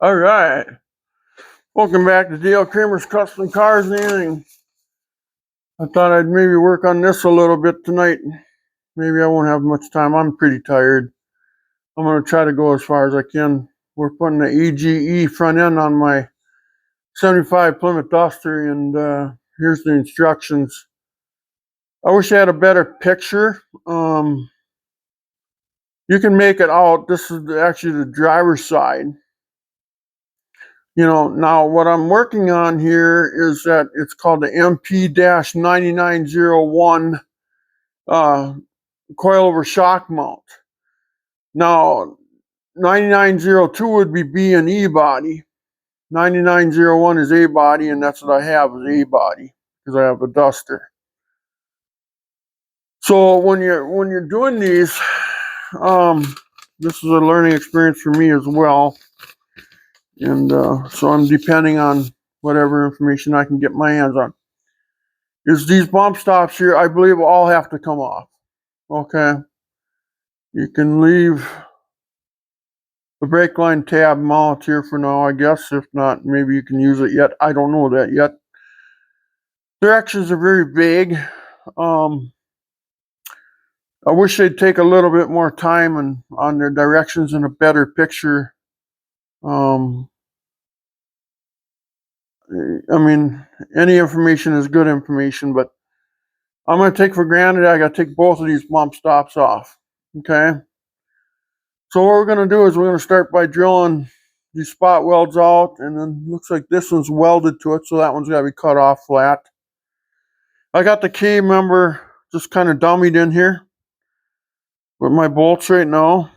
All right. Welcome back to Dale Kramer's Custom Cars and Anything. I thought I'd maybe work on this a little bit tonight. Maybe I won't have much time. I'm pretty tired. I'm going to try to go as far as I can. We're putting the AJE front end on my 75 Plymouth Duster, and here's the instructions. I wish I had a better picture. You can make it out. This is actually the driver's side. Now what I'm working on here is that it's called the MB-9901 coilover shock mount. Now 9902 would be B and E body. 9901 is A body, and that's what I have is A body because I have a Duster. So when you're doing these, this is a learning experience for me as well. And so I'm depending on whatever information I can get my hands on. Is these bump stops here, I believe, all have to come off. Okay. You can leave the brake line tab mount here for now, I guess. If not, maybe you can use it yet. I don't know that yet. Directions are very vague. I wish they'd take a little bit more time on their directions and a better picture. I mean, any information is good information, but I'm going to take for granted I got to take both of these bump stops off. Okay. So what we're going to do is we're going to start by drilling these spot welds out, and then looks like this one's welded to it, so that one's got to be cut off flat. I got the key member just kind of dummied in here with my bolts right now.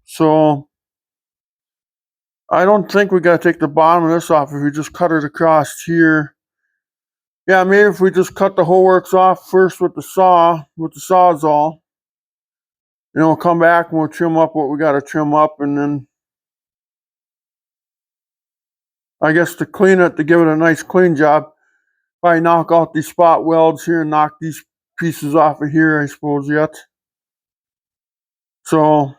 So I don't think we got to take the bottom of this off if we just cut it across here. Yeah, maybe if we just cut the whole works off first with the sawzall. We'll come back and we'll trim up what we got to trim up, and then I guess to clean it, to give it a nice clean job, probably knock out these spot welds here and knock these pieces off of here, I suppose, yet. So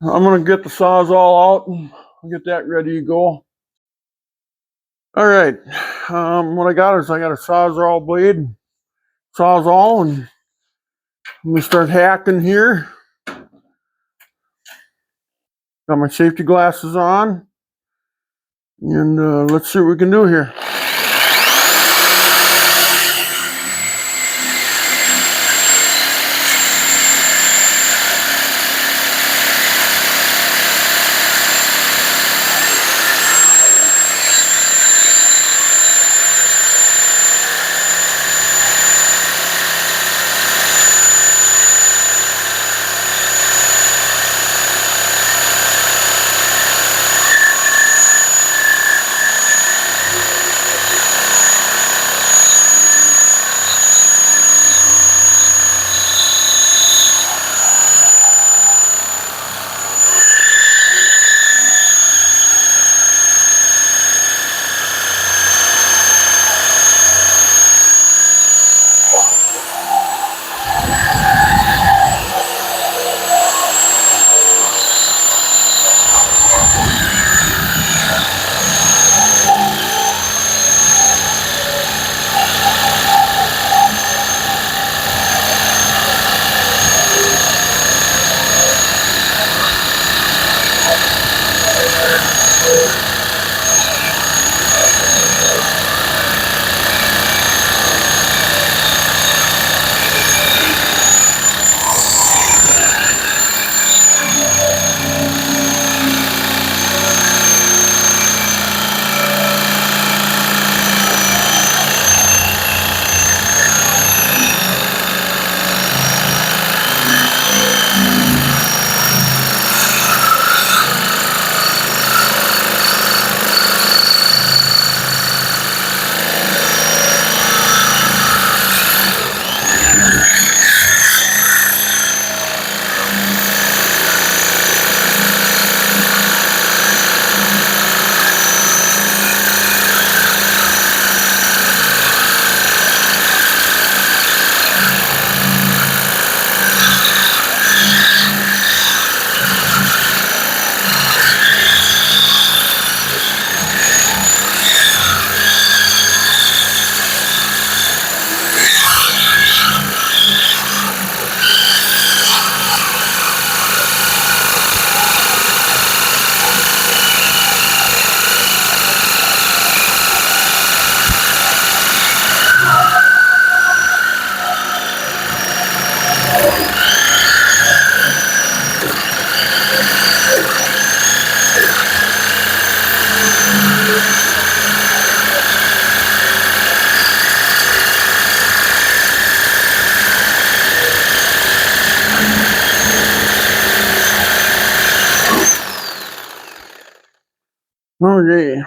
I'm going to get the sawzall out and I'll get that ready to go. All right. What I got is I got a sawzall blade, sawzall, and I'm going to start hacking here. Got my safety glasses on, and let's see what we can do here. Okay.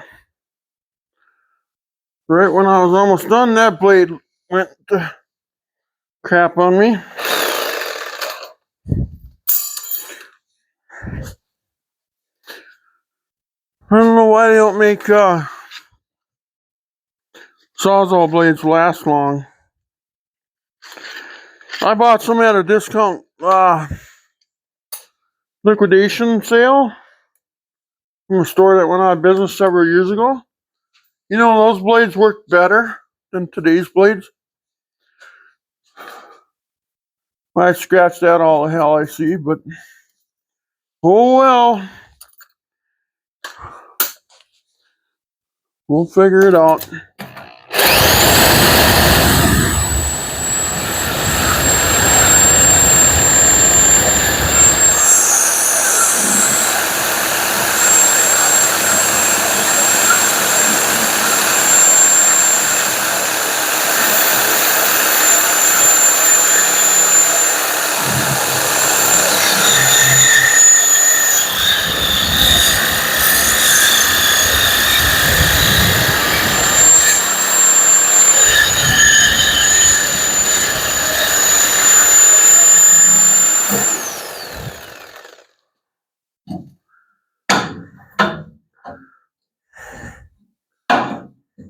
Right when I was almost done, that blade went to crap on me. I don't know why they don't make Sawzall blades last long. I bought some at a discount liquidation sale from a store that went out of business several years ago. You know, those blades work better than today's blades. I scratched that all the hell I see, but oh well. We'll figure it out.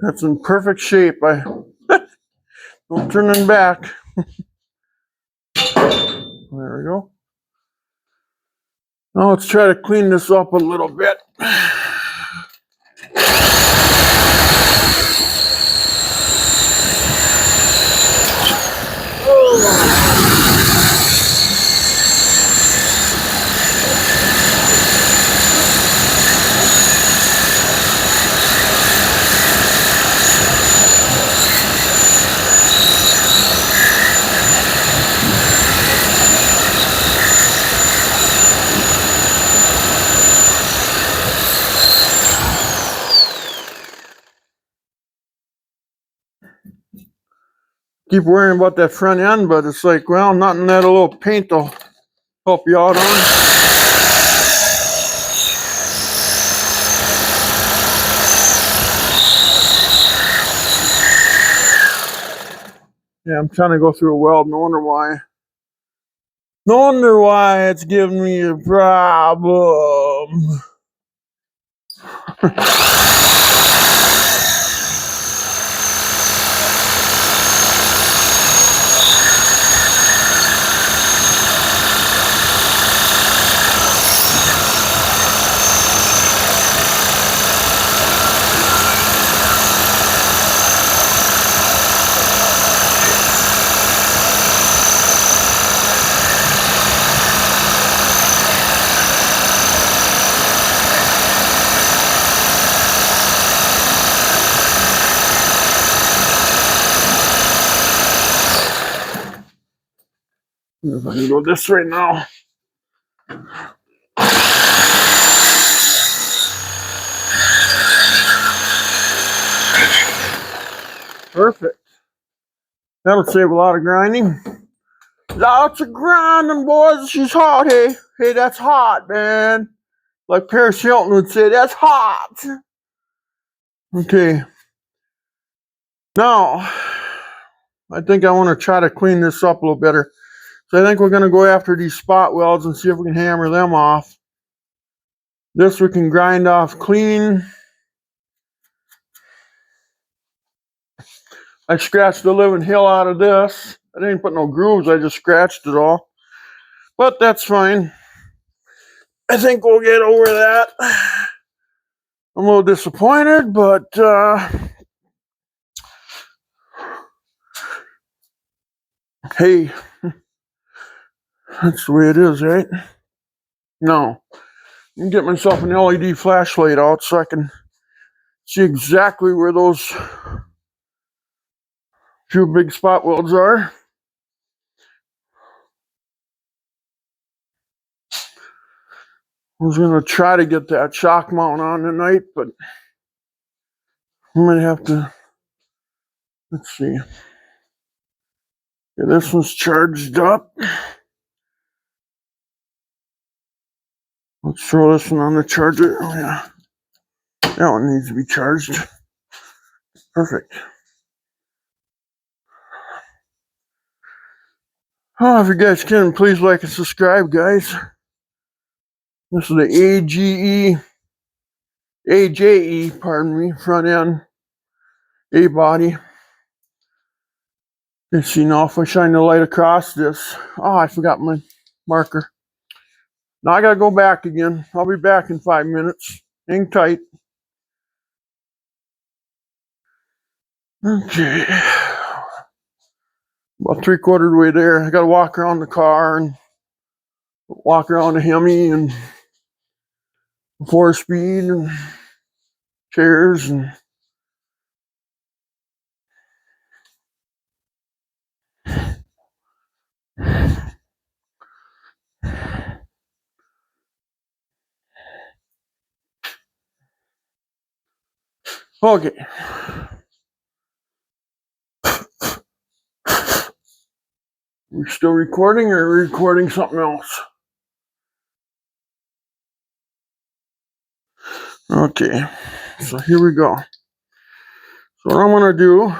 That's in perfect shape. I don't turn it back. There we go. Now let's try to clean this up a little bit. Keep worrying about that front end, but it's like, well, nothing that a little paint will help you out on. Yeah, I'm trying to go through a weld. No wonder why. No wonder why it's giving me a problem. If I can go this way now. Perfect. That'll save a lot of grinding. Lots of grinding, boys. She's hot, hey. Hey, that's hot, man. Like Paris Hilton would say, that's hot. Okay. Now, I think I want to try to clean this up a little better. So I think we're going to go after these spot welds and see if we can hammer them off. This we can grind off clean. I scratched the living hell out of this. I didn't put no grooves, I just scratched it all. But that's fine. I think we'll get over that. I'm a little disappointed, but hey, that's the way it is, right? No. I can get myself an LED flashlight out so I can see exactly where those few big spot welds are. I was going to try to get that shock mount on tonight, but I might have to. Let's see. Okay, this one's charged up. Let's throw this one on the charger. Oh, yeah. That one needs to be charged. Perfect. Oh, if you guys can, please like and subscribe, guys. This is the AJE, pardon me, front end A body. Let's see now if I shine the light across this. Oh, I forgot my marker. Now I gotta go back again. I'll be back in 5 minutes. Hang tight. Okay. About 3/4 of the way there. I gotta walk around the car and walk around the hemi and 4-speed and chairs and okay. We're still recording, or are we recording something else? Okay, so here we go. So what I'm gonna do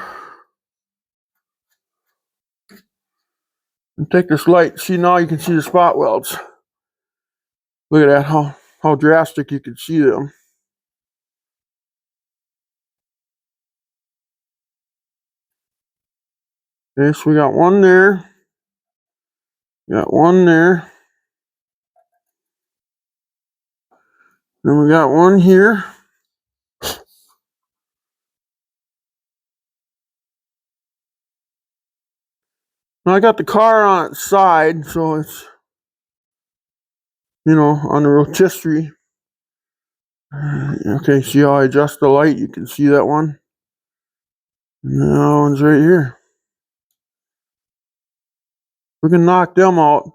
is take this light. See, now you can see the spot welds. Look at that, how drastic you can see them. Okay, so we got one there. Got one there. Then we got one here. Now I got the car on its side, so it's, you know, on the rotisserie. Okay, see how I adjust the light? You can see that one. And that one's right here. We can knock them out.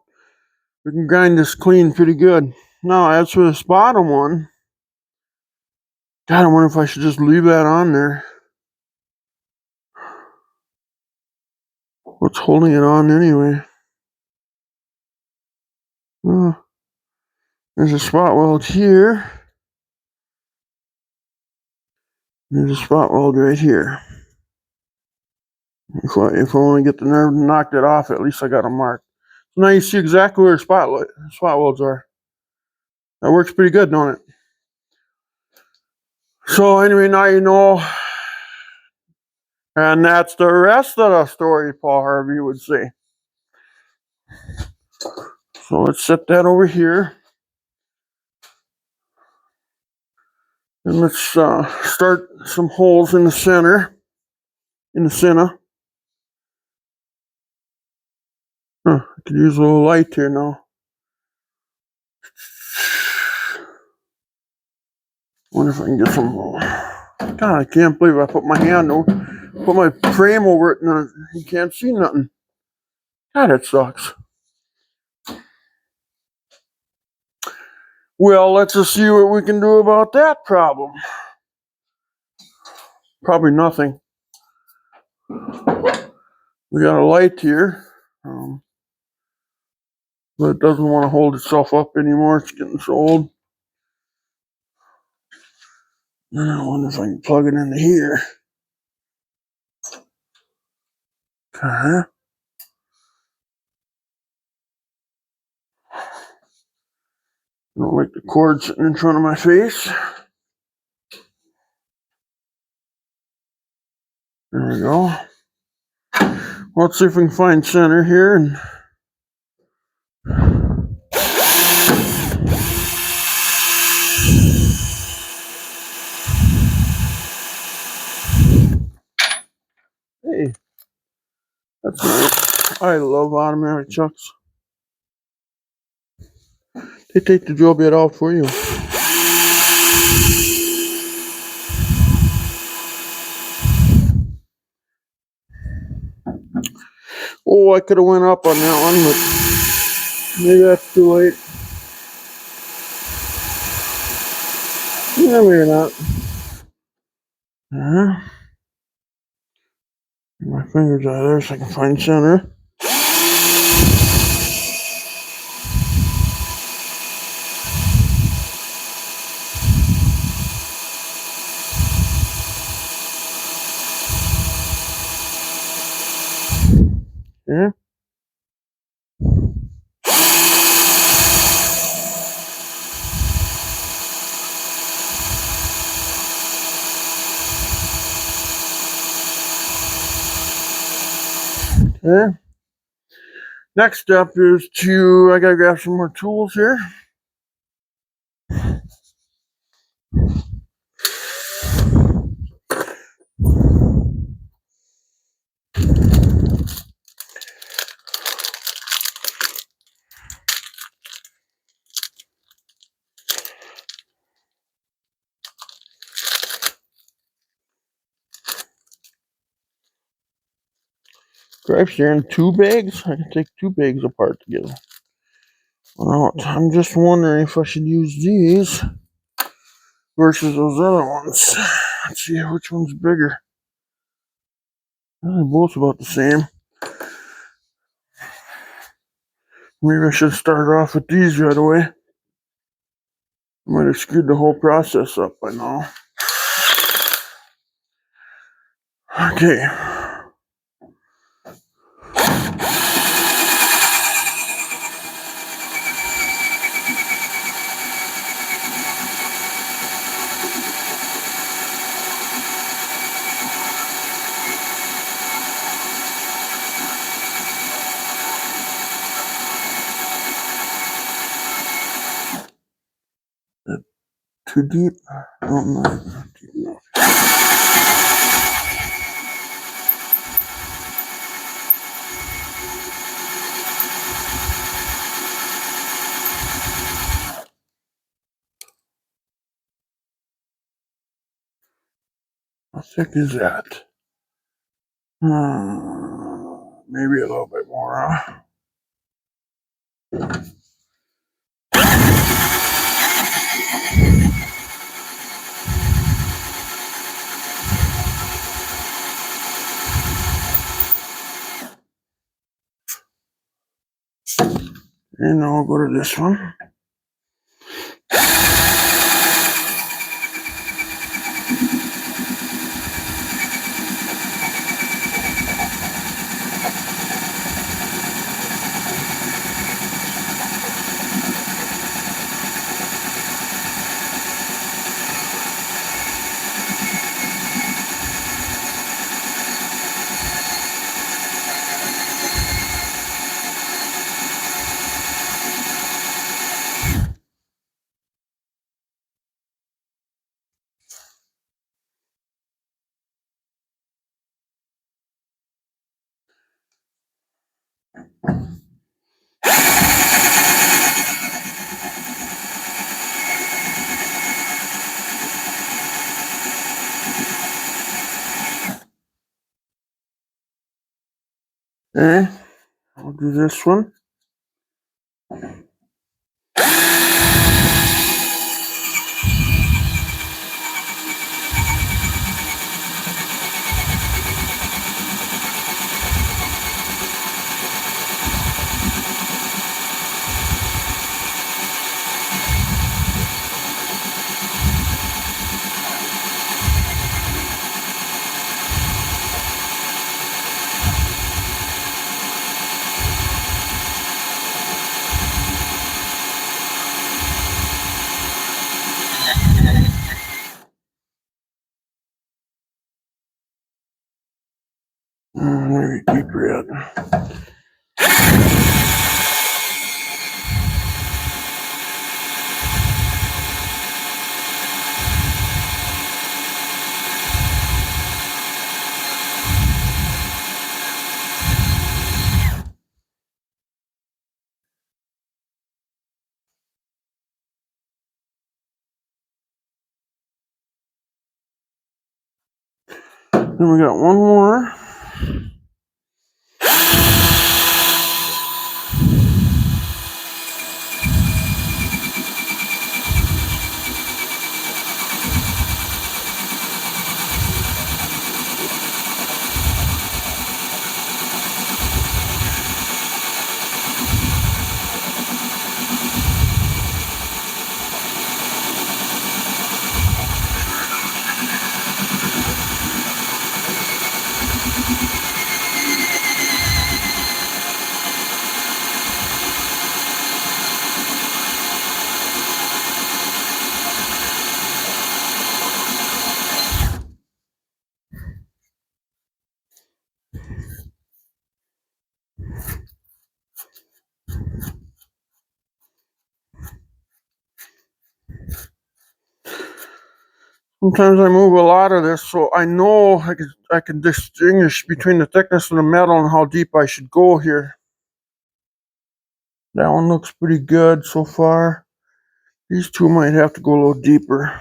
We can grind this clean pretty good. Now, as for this bottom one, God, I wonder if I should just leave that on there. What's holding it on anyway? Oh, there's a spot weld here. There's a spot weld right here. If I want to get the nerve to knock that off, at least I got a mark. So now you see exactly where spot welds are. That works pretty good, don't it? So anyway, now you know. And that's the rest of the story, Paul Harvey would say. So let's set that over here. And let's start some holes in the center. In the center. I could use a little light here now. Wonder if I can get some. God, I can't believe I put my hand over, put my frame over it, and you can't see nothing. God, that sucks. Well, let's just see what we can do about that problem. Probably nothing. We got a light here, but it doesn't want to hold itself up anymore. It's getting so old. I wonder if I can plug it into here. Okay. I don't like the cord sitting in front of my face. There we go. Well, let's see if we can find center here. And hey, that's nice. I love automatic chucks. They take the drill bit out for you. Oh, I could have went up on that one, but maybe that's too late. Yeah, maybe not. My fingers out of there so I can find center. Okay. Next step is I gotta grab some more tools here. Gripes here in 2 bags. I can take 2 bags apart together. Well, I'm just wondering if I should use these versus those other ones. Let's see which one's bigger. They're both about the same. Maybe I should start off with these right away. I might have screwed the whole process up by now. Okay. Too deep? Oh, no, not deep enough. How thick is that? Maybe a little bit more, huh? And now I'll go to this one. Okay, I'll do this one. Maybe deep red. Then we got one more. Sometimes I move a lot of this, so I know I can distinguish between the thickness of the metal and how deep I should go here. That one looks pretty good so far. These two might have to go a little deeper.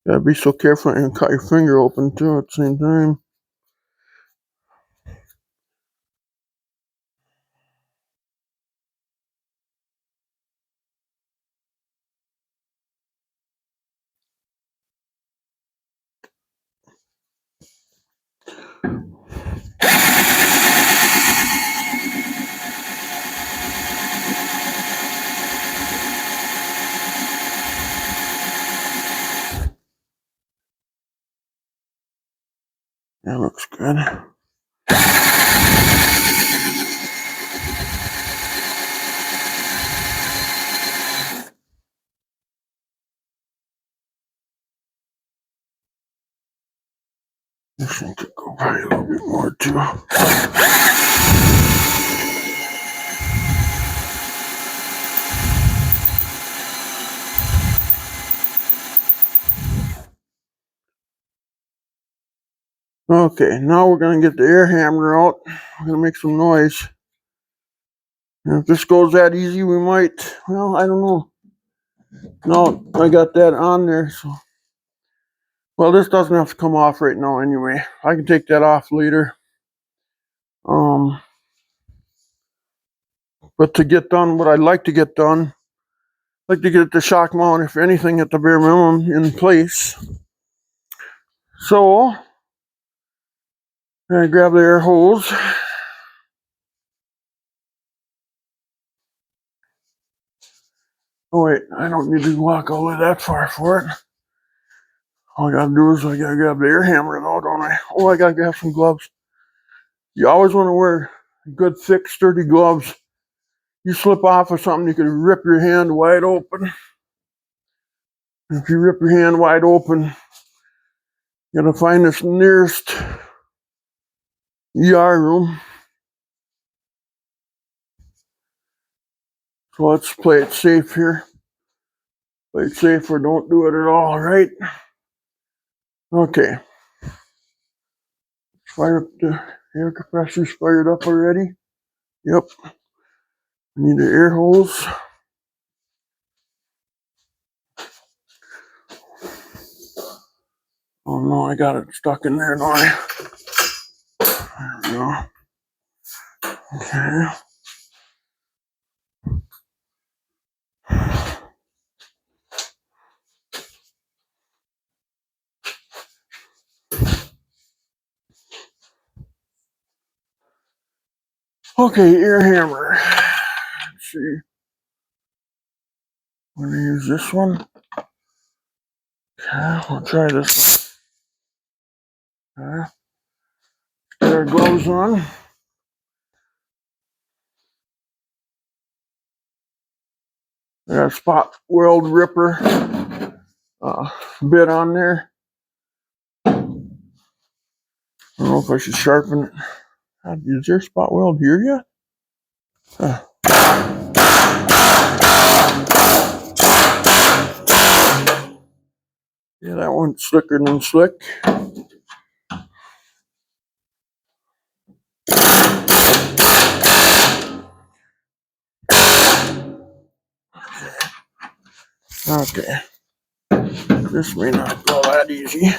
Gotta be so careful and cut your finger open too at the same time. That looks good. This one could go probably a little bit more too. Okay, now we're gonna get the air hammer out. We're gonna make some noise. And if this goes that easy, we might, well, I don't know. No, I got that on there, so. Well, this doesn't have to come off right now anyway. I can take that off later. But to get done what I'd like to get done, I'd like to get the shock mount, if anything, at the bare minimum in place. So, I grab the air hose. Oh wait, I don't need to walk all the way that far for it. All I gotta do is I gotta grab the air hammer though, don't I? Oh, I gotta grab some gloves. You always want to wear good, thick, sturdy gloves. You slip off of something, you could rip your hand wide open. If you rip your hand wide open, you gotta find this nearest ER room. So let's play it safe here. Play it safe or don't do it at all, right? Okay. Fire up the air compressor's fired up already. Yep. Need the air hose. Oh no, I got it stuck in there now. There we go. Okay. Okay, air hammer. Let's see. I'm gonna use this one. Okay, we'll try this one. Okay. Get our gloves on. I got a spot weld ripper bit on there. I don't know if I should sharpen it. Is there spot weld here yet? Yeah, that one's slicker than slick. Okay. This may not go that easy.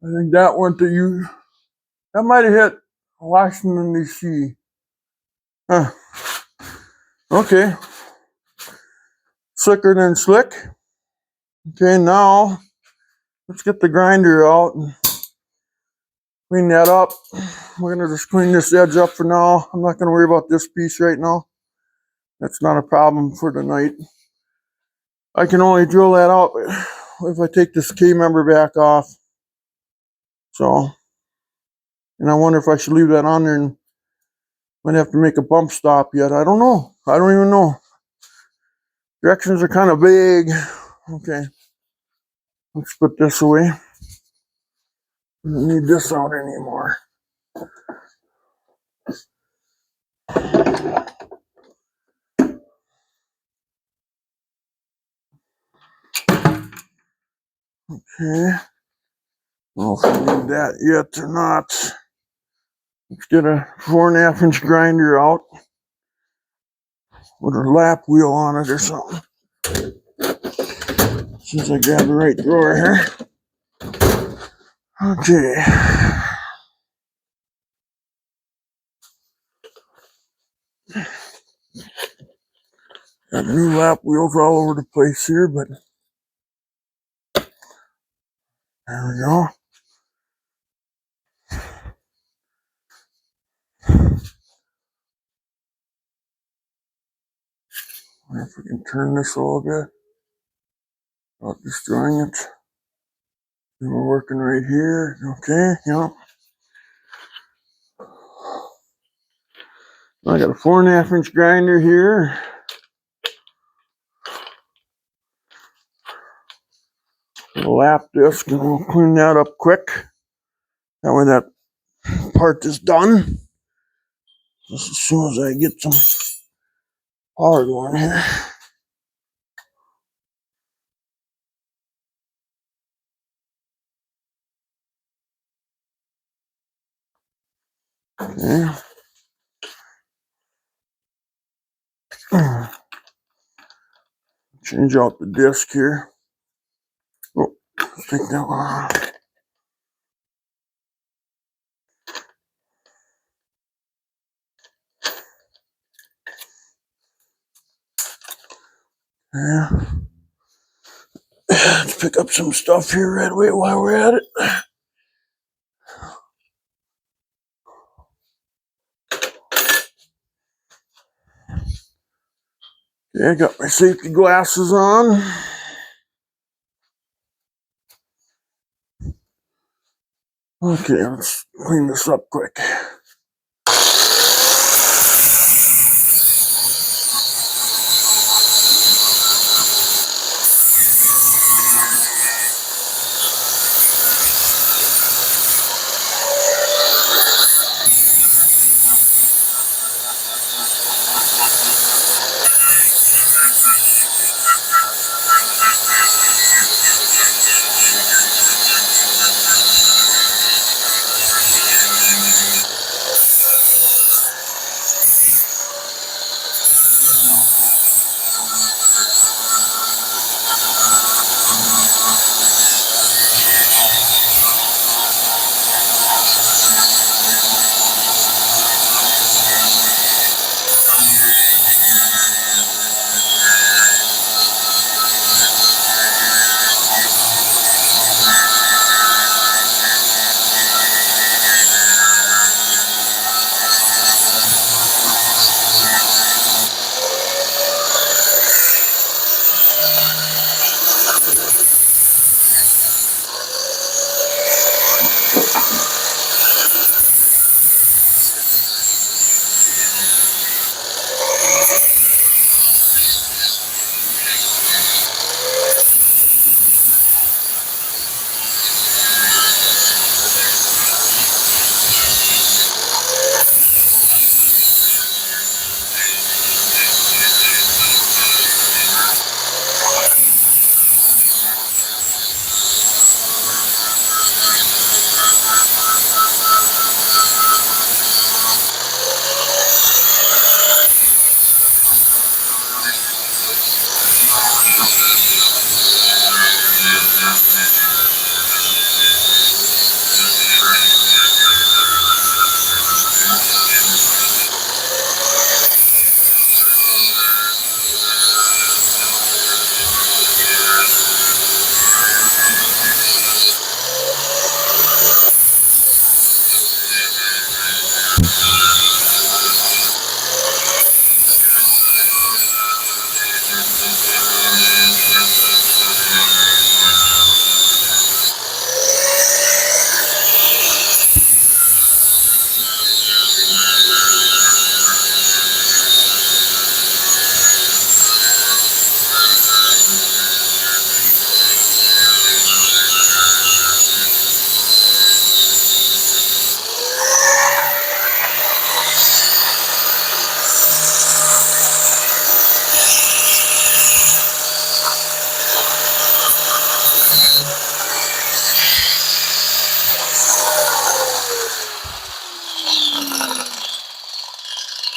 I think that went to you. That might have hit Washington, D.C. Huh. Okay. Slicker than slick. Okay, now let's get the grinder out and Clean that up. We're going to just clean this edge up for now. I'm not going to worry about this piece right now. That's not a problem for tonight. I can only drill that out if I take this key member back off. So, and I wonder if I should leave that on there and might have to make a bump stop yet. I don't know. I don't even know. Directions are kind of vague. Okay. Let's put this away. I don't need this out anymore. Okay. I don't know if I need that yet or not. Let's get a 4.5 inch grinder out with a lap wheel on it or something. Since I grab the right drawer here. Okay. Got new lap wheels all over the place here, but there we go. Wonder if we can turn this a little bit without destroying it. And we're working right here. Okay, yeah. I got a 4.5 inch grinder here. A lap disc, and we'll clean that up quick. That way that part is done. Just as soon as I get some power going here. Okay. Change out the disc here. Oh, let's take that one off. Yeah. Let's pick up some stuff here right away while we're at it. Okay, I got my safety glasses on. Okay, let's clean this up quick.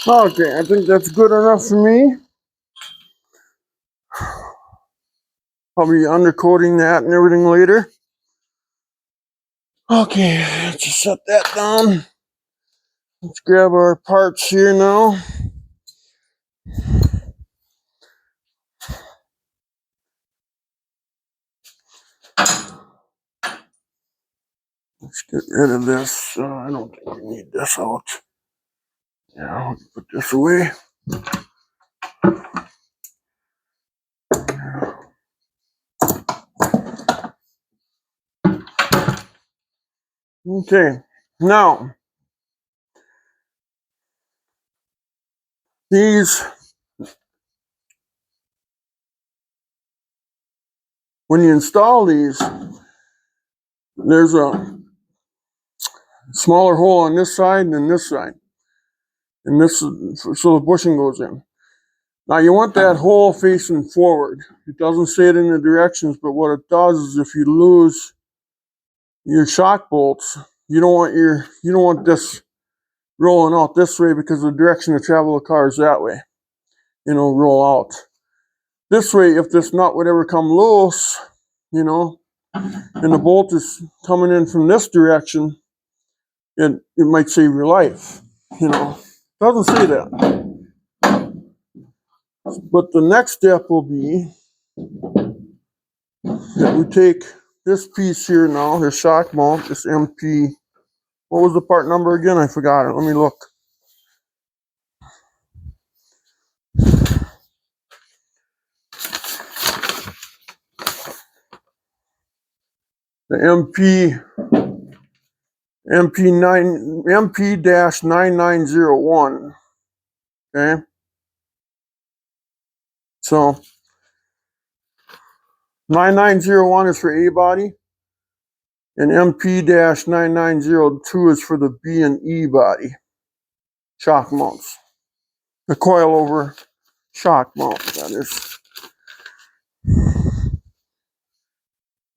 Okay, I think that's good enough for me. I'll be undercoating that and everything later. Okay, let's just set that down. Let's grab our parts here now. Let's get rid of this. I don't think we need this out. Yeah, I'll put this away. Okay, now these, when you install these, there's a smaller hole on this side and this side. And this, so the bushing goes in. Now you want that hole facing forward. It doesn't say it in the directions, but what it does is if you lose your shock bolts, you don't want this rolling out this way because the direction of travel of the car is that way. Roll out. This way, if this nut would ever come loose, and the bolt is coming in from this direction, it might save your life. Doesn't say that. But the next step will be that we take this piece here now, this shock mount, this MP. What was the part number again? I forgot it. Let me look. The MP-9901. Okay. So 9901 is for A body, and MP-9902 is for the B and E body shock mounts. The coil over shock mount, that is.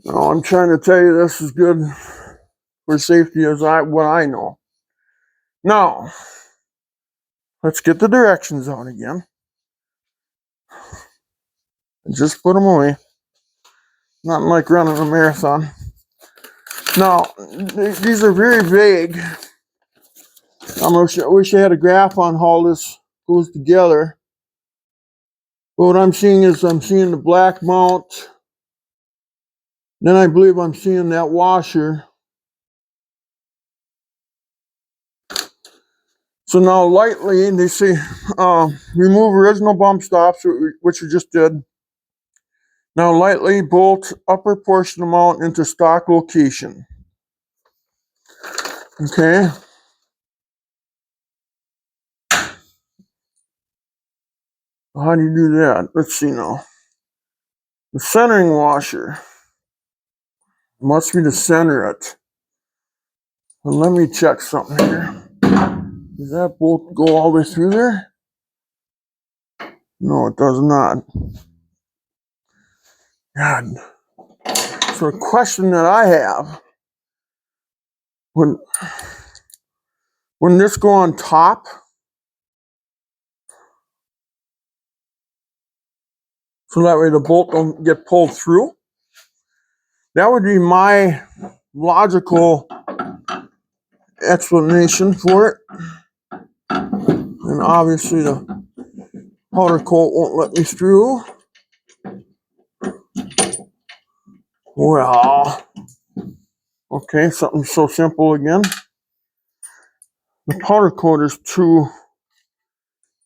Now, I'm trying to tell you this is good for safety as what I know. Now, let's get the directions on again. And just put them away. Nothing like running a marathon. Now, these are very vague. I wish I had a graph on how this goes together. But what I'm seeing is the black mount. Then I believe I'm seeing that washer. So now lightly, they say remove original bump stops, which we just did. Now lightly bolt upper portion of mount into stock location. Okay. How do you do that? Let's see now. The centering washer must be to center it. Well, let me check something here. Does that bolt go all the way through there? No, it does not. God. So a question that I have, when this go on top, so that way the bolt don't get pulled through, that would be my logical explanation for it. And obviously the powder coat won't let me through. Well, okay, something so simple again. The powder coat is too.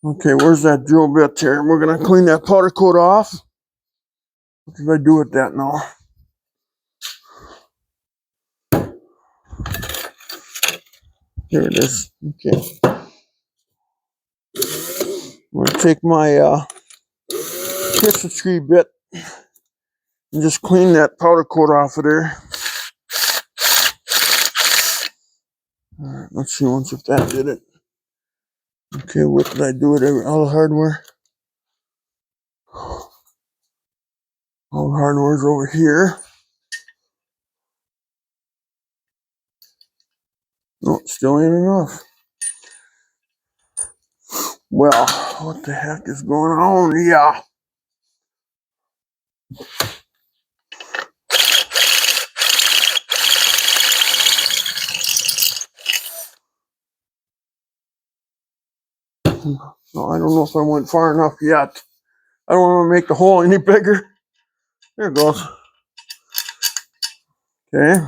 Okay, where's that drill bit here? We're gonna clean that powder coat off. What did I do with that now? Here it is. Okay. I'm gonna take my Christmas tree bit and just clean that powder coat off of there. Alright, let's see once if that did it. Okay, what did I do with all the hardware? All the hardware's over here. No, still ain't enough. Well, what the heck is going on? Yeah. No, I don't know if I went far enough yet. I don't want to make the hole any bigger. There it goes. Okay.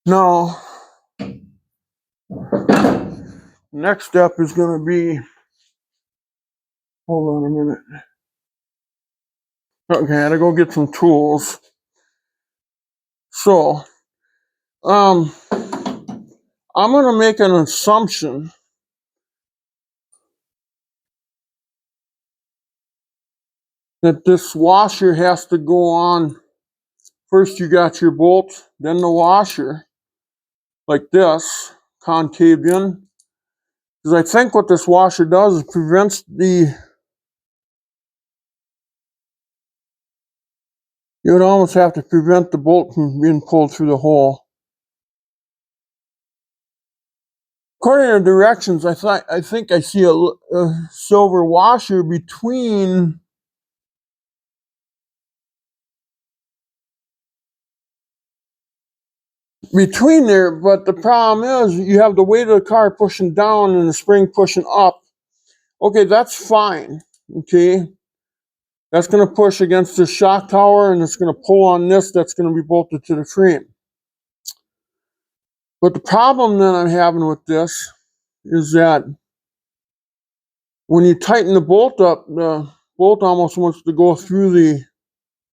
Now, next step is going to be, hold on a minute. Okay, I gotta go get some tools. So, I'm gonna make an assumption that this washer has to go on. First you got your bolt, then the washer, like this, concaved in. Because I think what this washer does is prevents the, you would almost have to prevent the bolt from being pulled through the hole. According to the directions, I think I see a silver washer between there, but the problem is you have the weight of the car pushing down and the spring pushing up. Okay, that's fine. Okay, that's going to push against the shock tower and it's going to pull on this that's going to be bolted to the frame. But the problem that I'm having with this is that when you tighten the bolt up, the bolt almost wants to go through the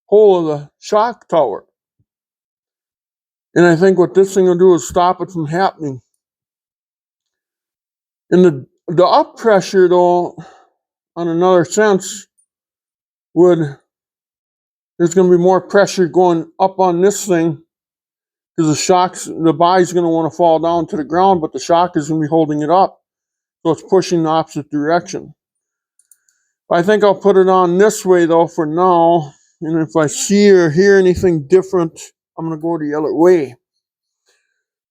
hole of the shock tower. And I think what this thing will do is stop it from happening. And the up pressure, though, on another sense, there's going to be more pressure going up on this thing because the body's going to want to fall down to the ground, but the shock is going to be holding it up. So it's pushing the opposite direction. I think I'll put it on this way, though, for now. And if I see or hear anything different, I'm going to go the other way.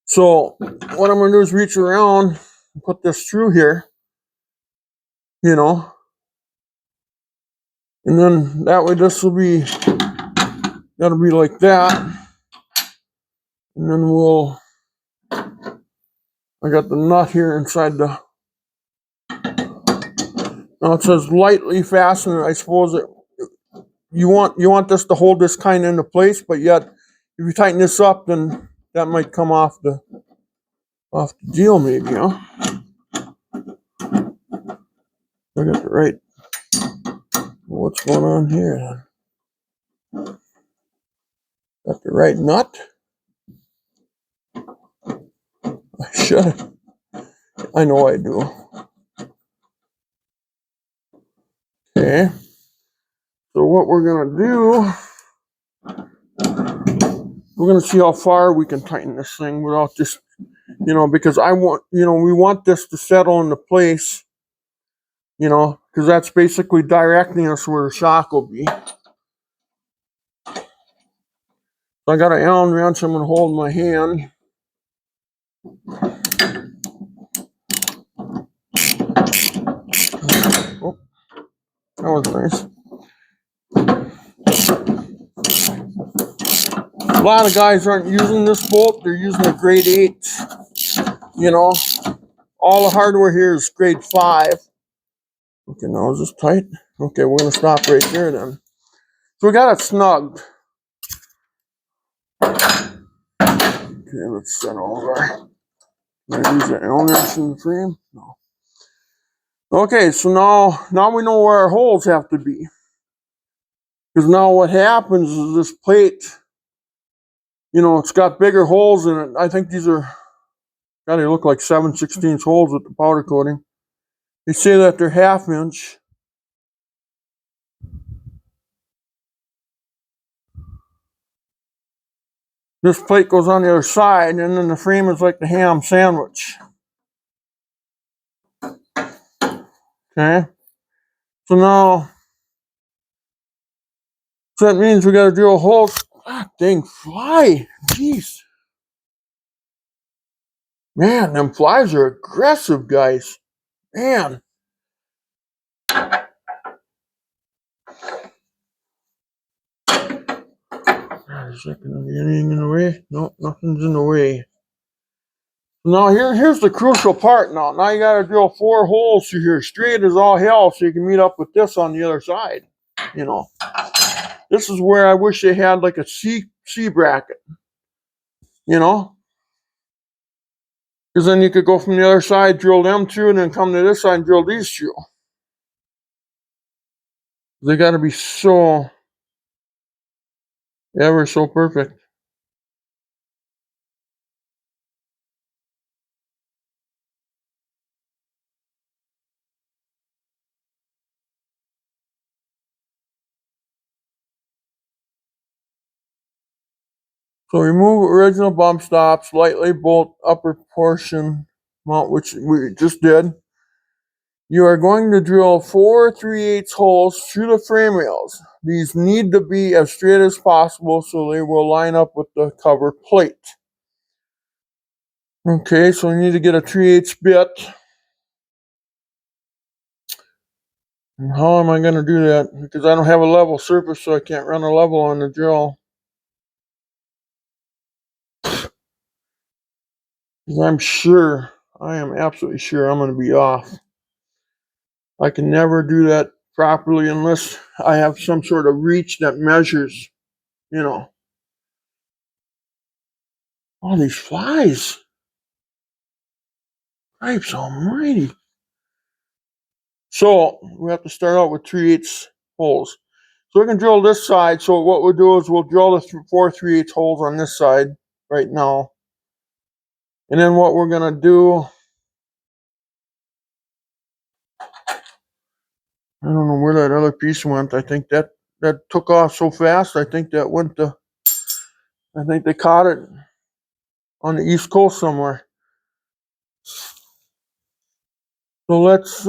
So what I'm going to do is reach around and put this through here, you know. And then that way this will be, that'll be like that. And then I got the nut here inside the, now it says lightly fastened. I suppose you want this to hold this kind of into place, but yet if you tighten this up, then that might come off the deal maybe, huh? I got the right, what's going on here then? Got the right nut? I should. I know I do. Okay. So what we're gonna do, we're gonna see how far we can tighten this thing without just, because we want this to settle into place, because that's basically directing us where the shock will be. So I got an Allen wrench I'm gonna hold in my hand. Oh, that was nice. A lot of guys aren't using this bolt, they're using a grade 8. All the hardware here is grade 5. Okay, now is this tight? Okay, we're gonna stop right there then. So we got it snugged. Okay, let's set all our, can I use the Allen wrench in the frame? No. Okay, so now we know where our holes have to be. Because now what happens is this plate, it's got bigger holes in it. I think these are, gotta look like 7/16 holes with the powder coating. They say that they're 1/2 inch. This plate goes on the other side, and then the frame is like the ham sandwich. Okay? So that means we gotta drill holes. Ah, dang fly. Jeez. Man, them flies are aggressive, guys. Man. Is there going to be anything in the way? No, nothing's in the way. Now here's the crucial part now. Now you got to drill 4 holes through here, straight as all hell, so you can meet up with this on the other side. You know, this is where I wish they had like a C bracket. You know, because then you could go from the other side, drill them 2, and then come to this side and drill these 2. They got to be so ever so perfect. So remove original bump stops, lightly bolt upper portion mount, which we just did. You are going to drill 4 3/8 holes through the frame rails. These need to be as straight as possible so they will line up with the cover plate. Okay, so we need to get a 3/8 bit. And how am I going to do that? Because I don't have a level surface, so I can't run a level on the drill. Because I am absolutely sure I'm going to be off. I can never do that properly unless I have some sort of reach that measures, you know. All these flies. Cripes almighty. So we have to start out with 3/8 holes. So we can drill this side. So what we'll do is we'll drill the 4 3/8 holes on this side right now. And then what we're going to do, I don't know where that other piece went. I think that took off so fast. I think that went to, I think they caught it on the East Coast somewhere. So let's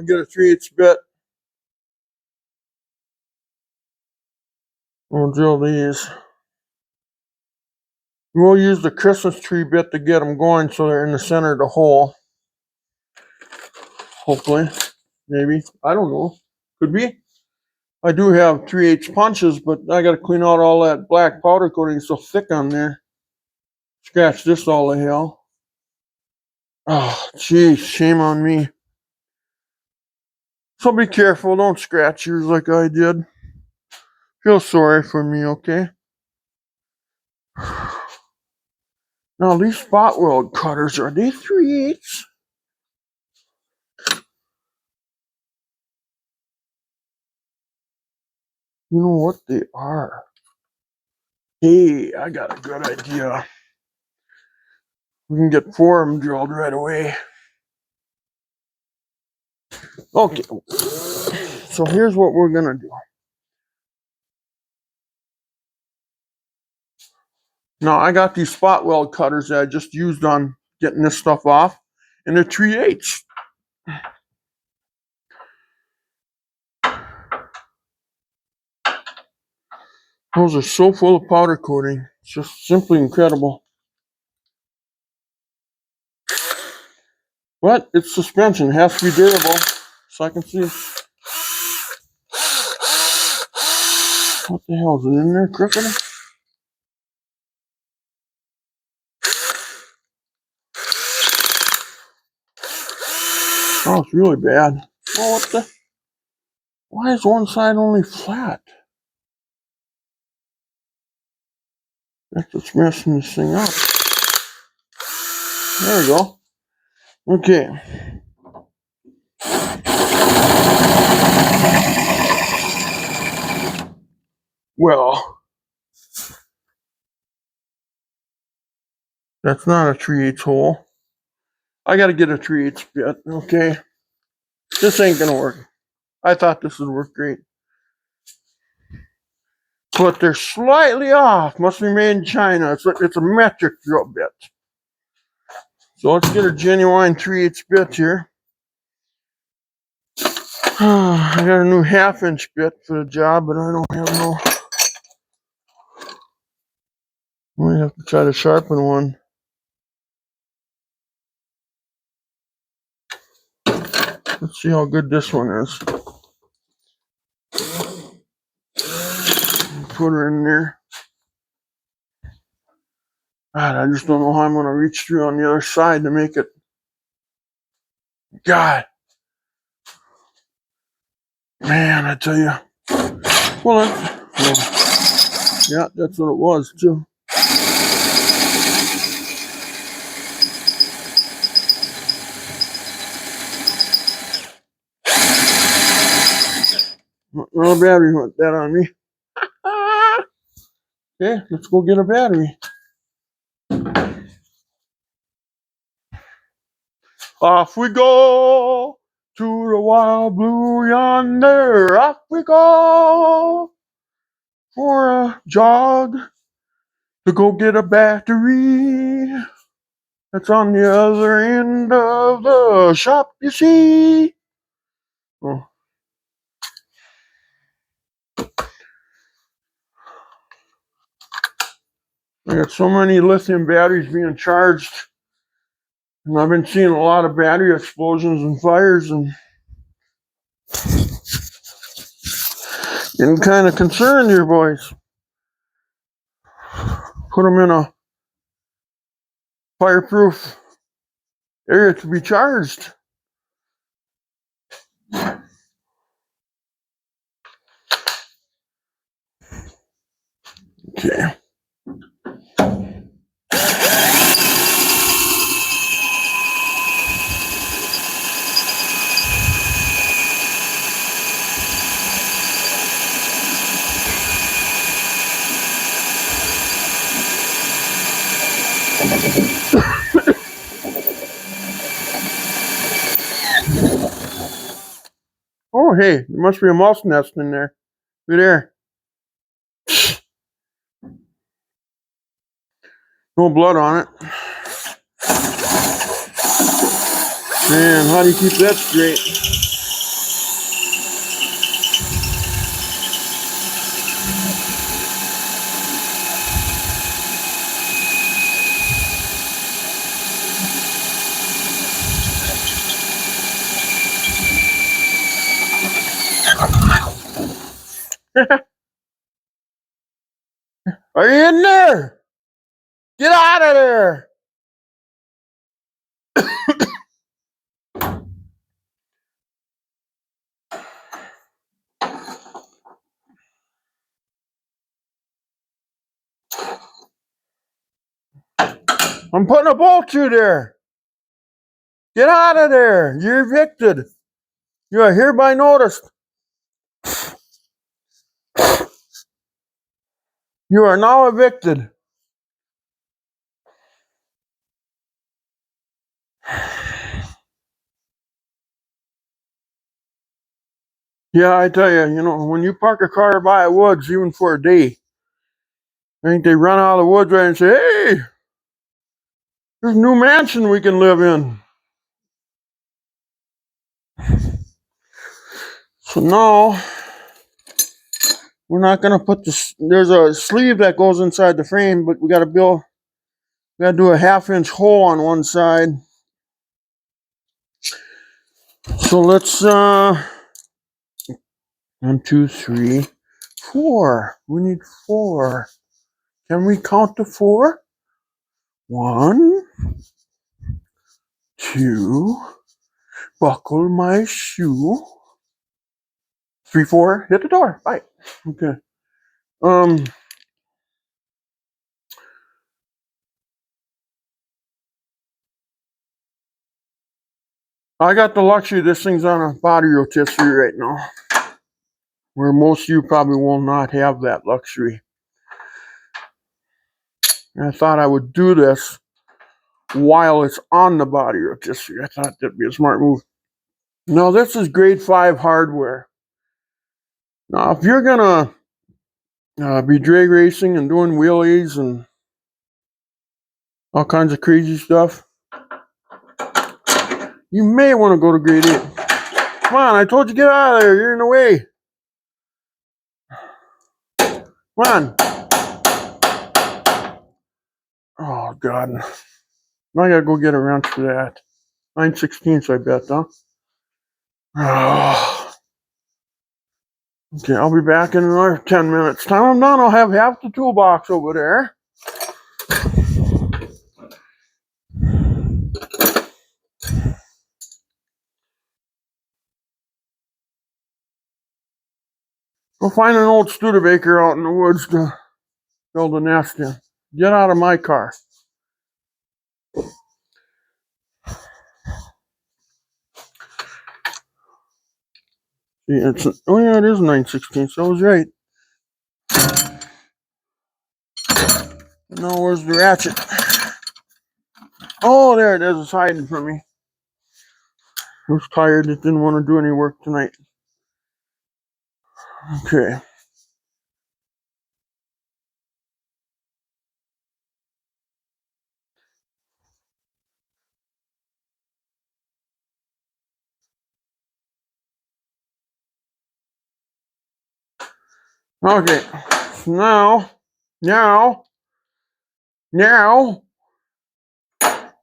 get a 3/8 bit. We'll drill these. We'll use the Christmas tree bit to get them going so they're in the center of the hole. Hopefully. Maybe. I don't know. Could be. I do have 3/8 punches, but I got to clean out all that black powder coating. It's so thick on there. Scratch this all the hell. Oh, geez. Shame on me. So be careful. Don't scratch yours like I did. Feel sorry for me, okay? Now, these spot weld cutters, are they 3/8? You know what they are? Hey, I got a good idea. We can get 4 of them drilled right away. Okay, so here's what we're going to do. Now, I got these spot weld cutters that I just used on getting this stuff off, and they're 3/8. Those are so full of powder coating. It's just simply incredible. But it's suspension. It has to be durable. So I can see. What the hell is it in there, crooked? Oh, it's really bad. Oh, what the? Why is one side only flat? That's what's messing this thing up. There we go. Okay. Well, that's not a 3/8 hole. I got to get a 3/8 bit. Okay. This ain't going to work. I thought this would work great. But they're slightly off. Must be made in China. It's a metric drill bit. So let's get a genuine 3/8 bit here. I got a new 1/2-inch bit for the job, but I don't have no. I might have to try to sharpen one. Let's see how good this one is. Put her in there. God, I just don't know how I'm going to reach through on the other side to make it. God. Man, I tell you. Well, yeah, that's what it was, too. No battery went that on me. Okay, let's go get a battery. Off we go to the wild blue yonder. Off we go for a jog to go get a battery. That's on the other end of the shop, you see. Oh. I got so many lithium batteries being charged, and I've been seeing a lot of battery explosions and fires, and getting kind of concerned here, boys. Put them in a fireproof area to be charged. Okay. Oh, hey, there must be a mouse nest in there. Look there. No blood on it. Man, how do you keep that straight? Are you in there? Get out of there! I'm putting a bolt through there. Get out of there. You're evicted. You are hereby noticed. You are now evicted. Yeah, I tell you, when you park a car by the woods, even for a day, I think they run out of the woods right and say, hey, there's a new mansion we can live in. So now, we're not going to put this, there's a sleeve that goes inside the frame, but we got to do a 1/2-inch hole on one side. So let's, 1, 2, 3, 4. We need 4. Can we count to 4? 1, 2, buckle my shoe. 3, 4, hit the door. Bye. Okay. I got the luxury, this thing's on a body rotisserie right now, where most of you probably will not have that luxury. And I thought I would do this while it's on the body rotisserie. I thought that'd be a smart move. Now this is grade 5 hardware. Now if you're gonna be drag racing and doing wheelies and all kinds of crazy stuff, you may want to go to grade 8. Come on, I told you get out of there. You're in the way. Come on. Oh, God. Now I gotta go get a wrench for that. 9/16, I bet, huh? Okay, I'll be back in another 10 minutes. Time I'm done, I'll have half the toolbox over there. Go find an old Studebaker out in the woods to build a nest in. Get out of my car. Yeah, oh yeah, it is 9/16, so I was right. Now where's the ratchet? Oh, there it is. It's hiding from me. I was tired. It didn't want to do any work tonight. Okay. Okay. So now,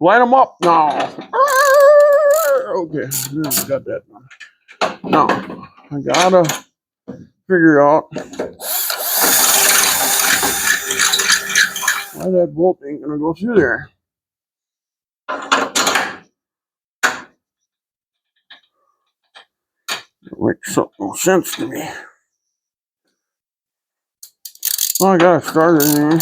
light them up now. Okay, got that done. Now, I gotta figure out why that bolt ain't gonna go through there. It makes no sense to me. Well, I gotta start it anyway.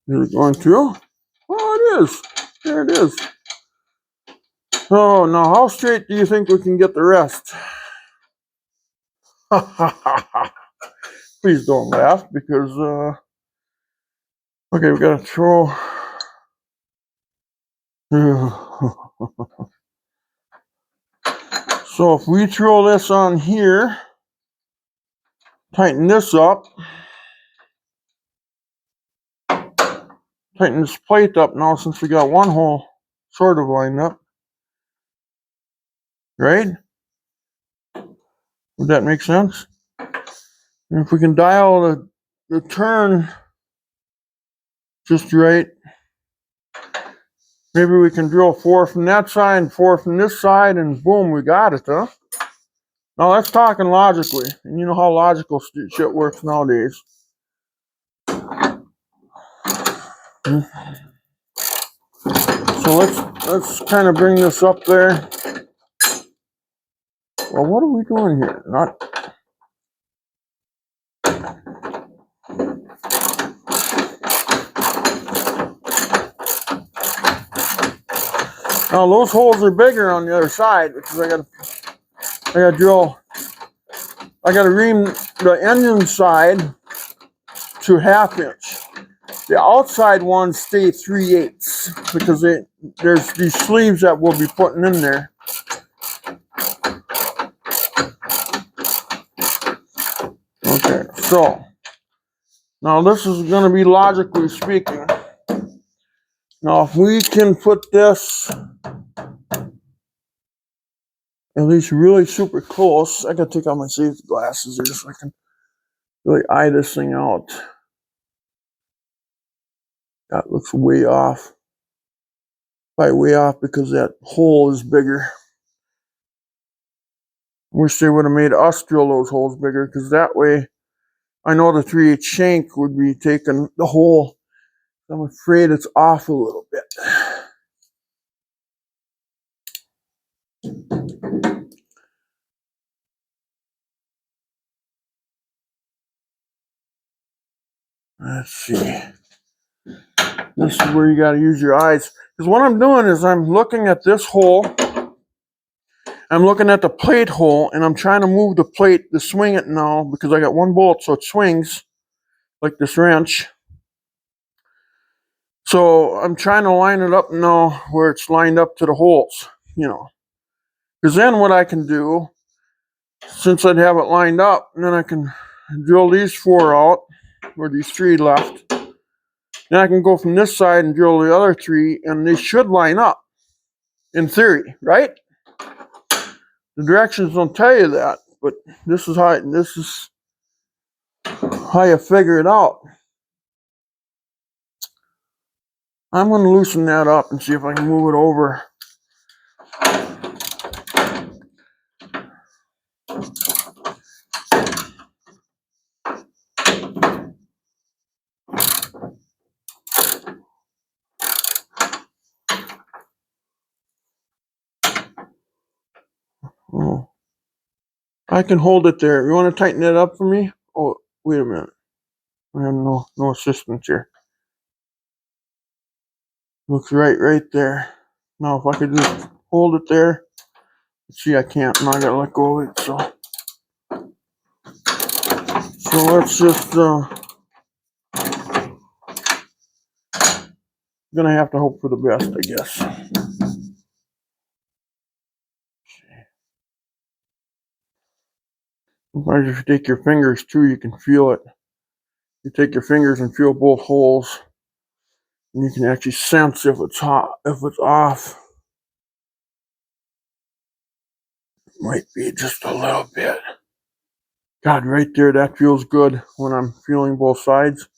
Is it going through? Oh, it is. There it is. Oh, now how straight do you think we can get the rest? Please don't laugh, because okay, we gotta throw. So if we throw this on here, tighten this up, tighten this plate up now, since we got one hole sort of lined up, right? Would that make sense? And if we can dial the turn just right, maybe we can drill 4 from that side and 4 from this side, and boom, we got it, huh? Now that's talking logically, and you know how logical shit works nowadays. So let's kind of bring this up there. Well, what are we doing here? Now those holes are bigger on the other side, because I gotta drill. I gotta ream the engine side to 1/2 inch. The outside ones stay 3/8 because there's these sleeves that we'll be putting in there. Okay, so now this is going to be logically speaking. Now if we can put this at least really super close, I gotta take out my safety glasses here so I can really eye this thing out. That looks way off. Probably way off because that hole is bigger. Wish they would have made us drill those holes bigger, because that way I know the 3/8 shank would be taking the hole. I'm afraid it's off a little bit. Let's see. This is where you got to use your eyes. Because what I'm doing is I'm looking at this hole. I'm looking at the plate hole, and I'm trying to move the plate to swing it now, because I got one bolt, so it swings like this wrench. So I'm trying to line it up now where it's lined up to the holes, you know. Because then what I can do, since I'd have it lined up, and then I can drill these 4 out, or these 3 left. Then I can go from this side and drill the other 3, and they should line up, in theory, right? The directions don't tell you that, but this is how you figure it out. I'm going to loosen that up and see if I can move it over. Oh, I can hold it there. You want to tighten it up for me? Oh, wait a minute. I have no assistance here. Looks right there. Now if I could just hold it there. See, I can't. Now I gotta let go of it. So let's just gonna have to hope for the best, I guess. Sometimes if you take your fingers too, you can feel it. You take your fingers and feel both holes, and you can actually sense if it's hot, if it's off. Might be just a little bit. God, right there, that feels good when I'm feeling both sides.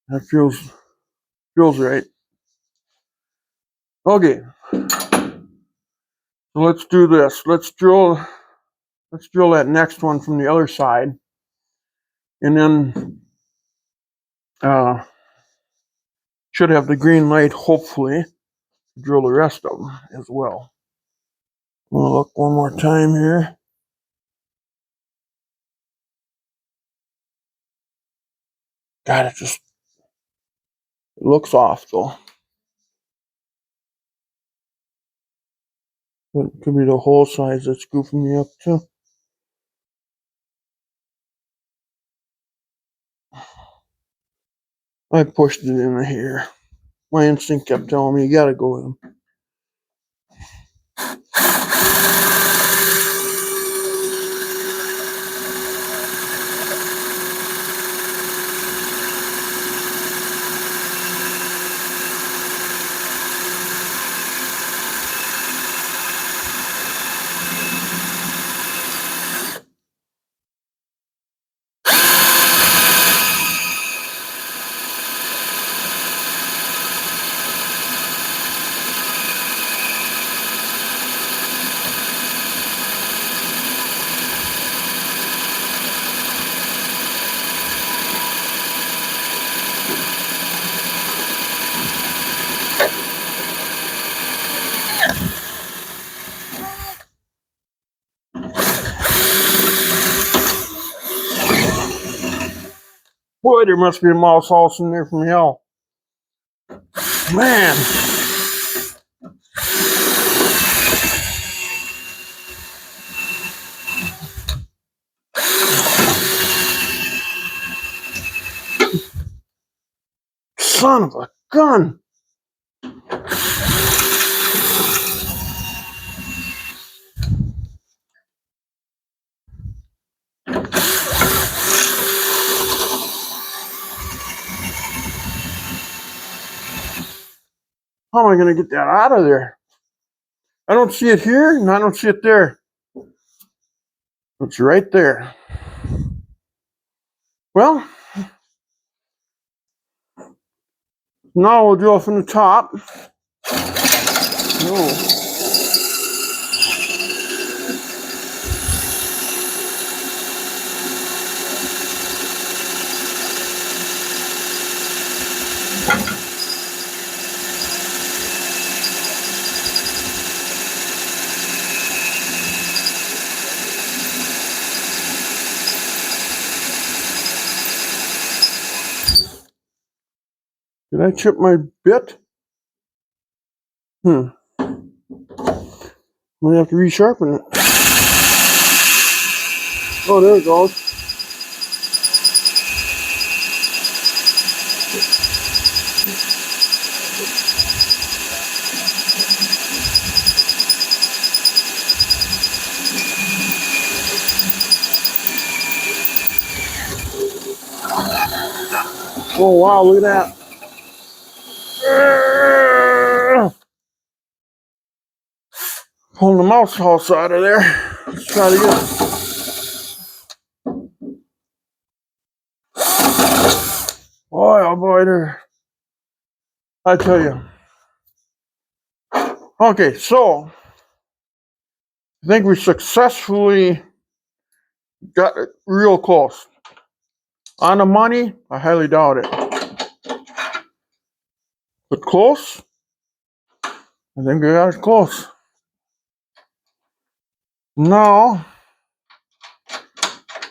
That feels right. Okay, so let's do this. Let's drill that next one from the other side, and then should have the green light, hopefully, to drill the rest of them as well. I'm gonna look one more time here. God, it looks off though. It could be the hole size that's goofing me up too. I pushed it in here. My instinct kept telling me you gotta go with them. Boy, there must be a mouse house in there from hell. Man. Son of a gun. How am I going to get that out of there? I don't see it here, and I don't see it there. It's right there. Well, now we'll drill from the top. No. Did I chip my bit? Might have to resharpen it. Oh, there it goes. Oh, wow, look at that. Pulling the mouse house out of there. Let's try to get it. Boy, oh boy, I tell you. Okay, so I think we successfully got it real close. On the money, I highly doubt it. But close, I think we got it close. Now,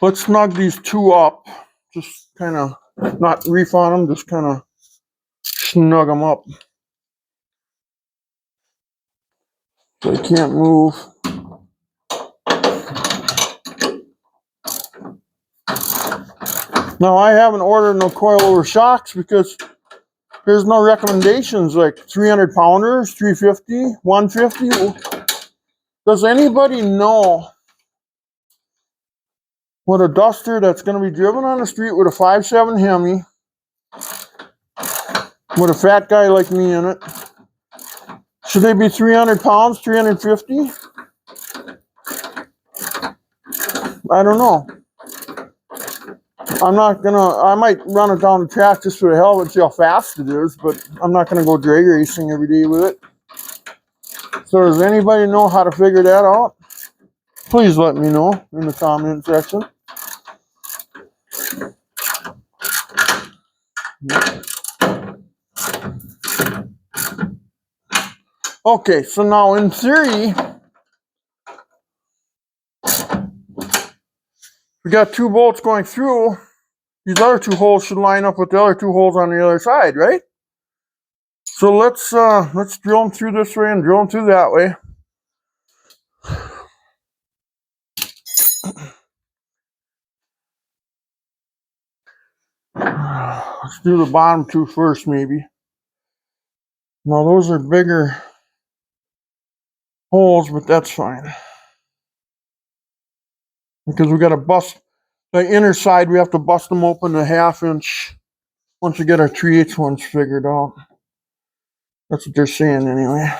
let's snug these two up. Just kind of, not reef on them, just kind of snug them up. So they can't move. Now, I haven't ordered no coilover shocks because there's no recommendations like 300 pounders, 350, 150. Does anybody know what a duster that's going to be driven on the street with a 5.7 hemi with a fat guy like me in it? Should they be 300 pounds, 350? I don't know. I might run it down the track just for the hell of it, see how fast it is, but I'm not going to go drag racing every day with it. So does anybody know how to figure that out? Please let me know in the comment section. Okay, so now in theory, we got two bolts going through. These other two holes should line up with the other two holes on the other side, right? So let's drill them through this way and drill them through that way. Let's do the bottom two first, maybe. Now those are bigger holes, but that's fine. Because we got to bust the inner side, we have to bust them open a 1/2 inch once we get our 3/8 ones figured out. That's what they're saying anyway.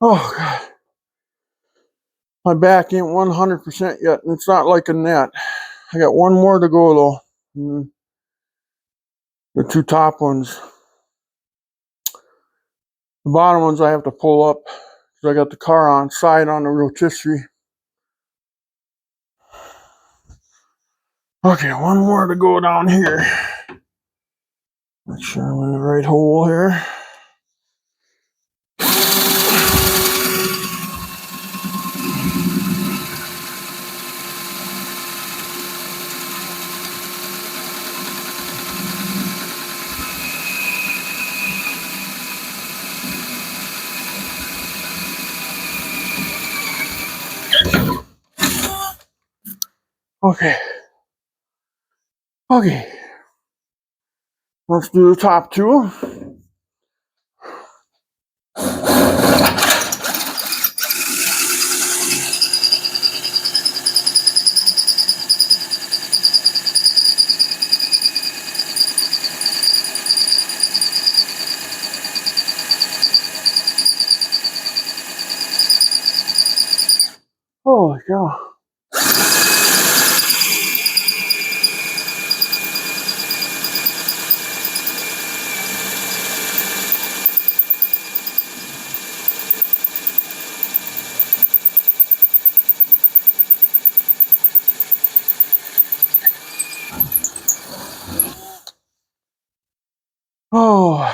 Oh, God. My back ain't 100% yet, and it's not like a net. I got one more to go, though. The two top ones. The bottom ones I have to pull up because I got the car on side on the rotisserie. Okay, one more to go down here. Make sure I'm in the right hole here. Okay. Okay. Let's do the top two. Holy cow. Oh.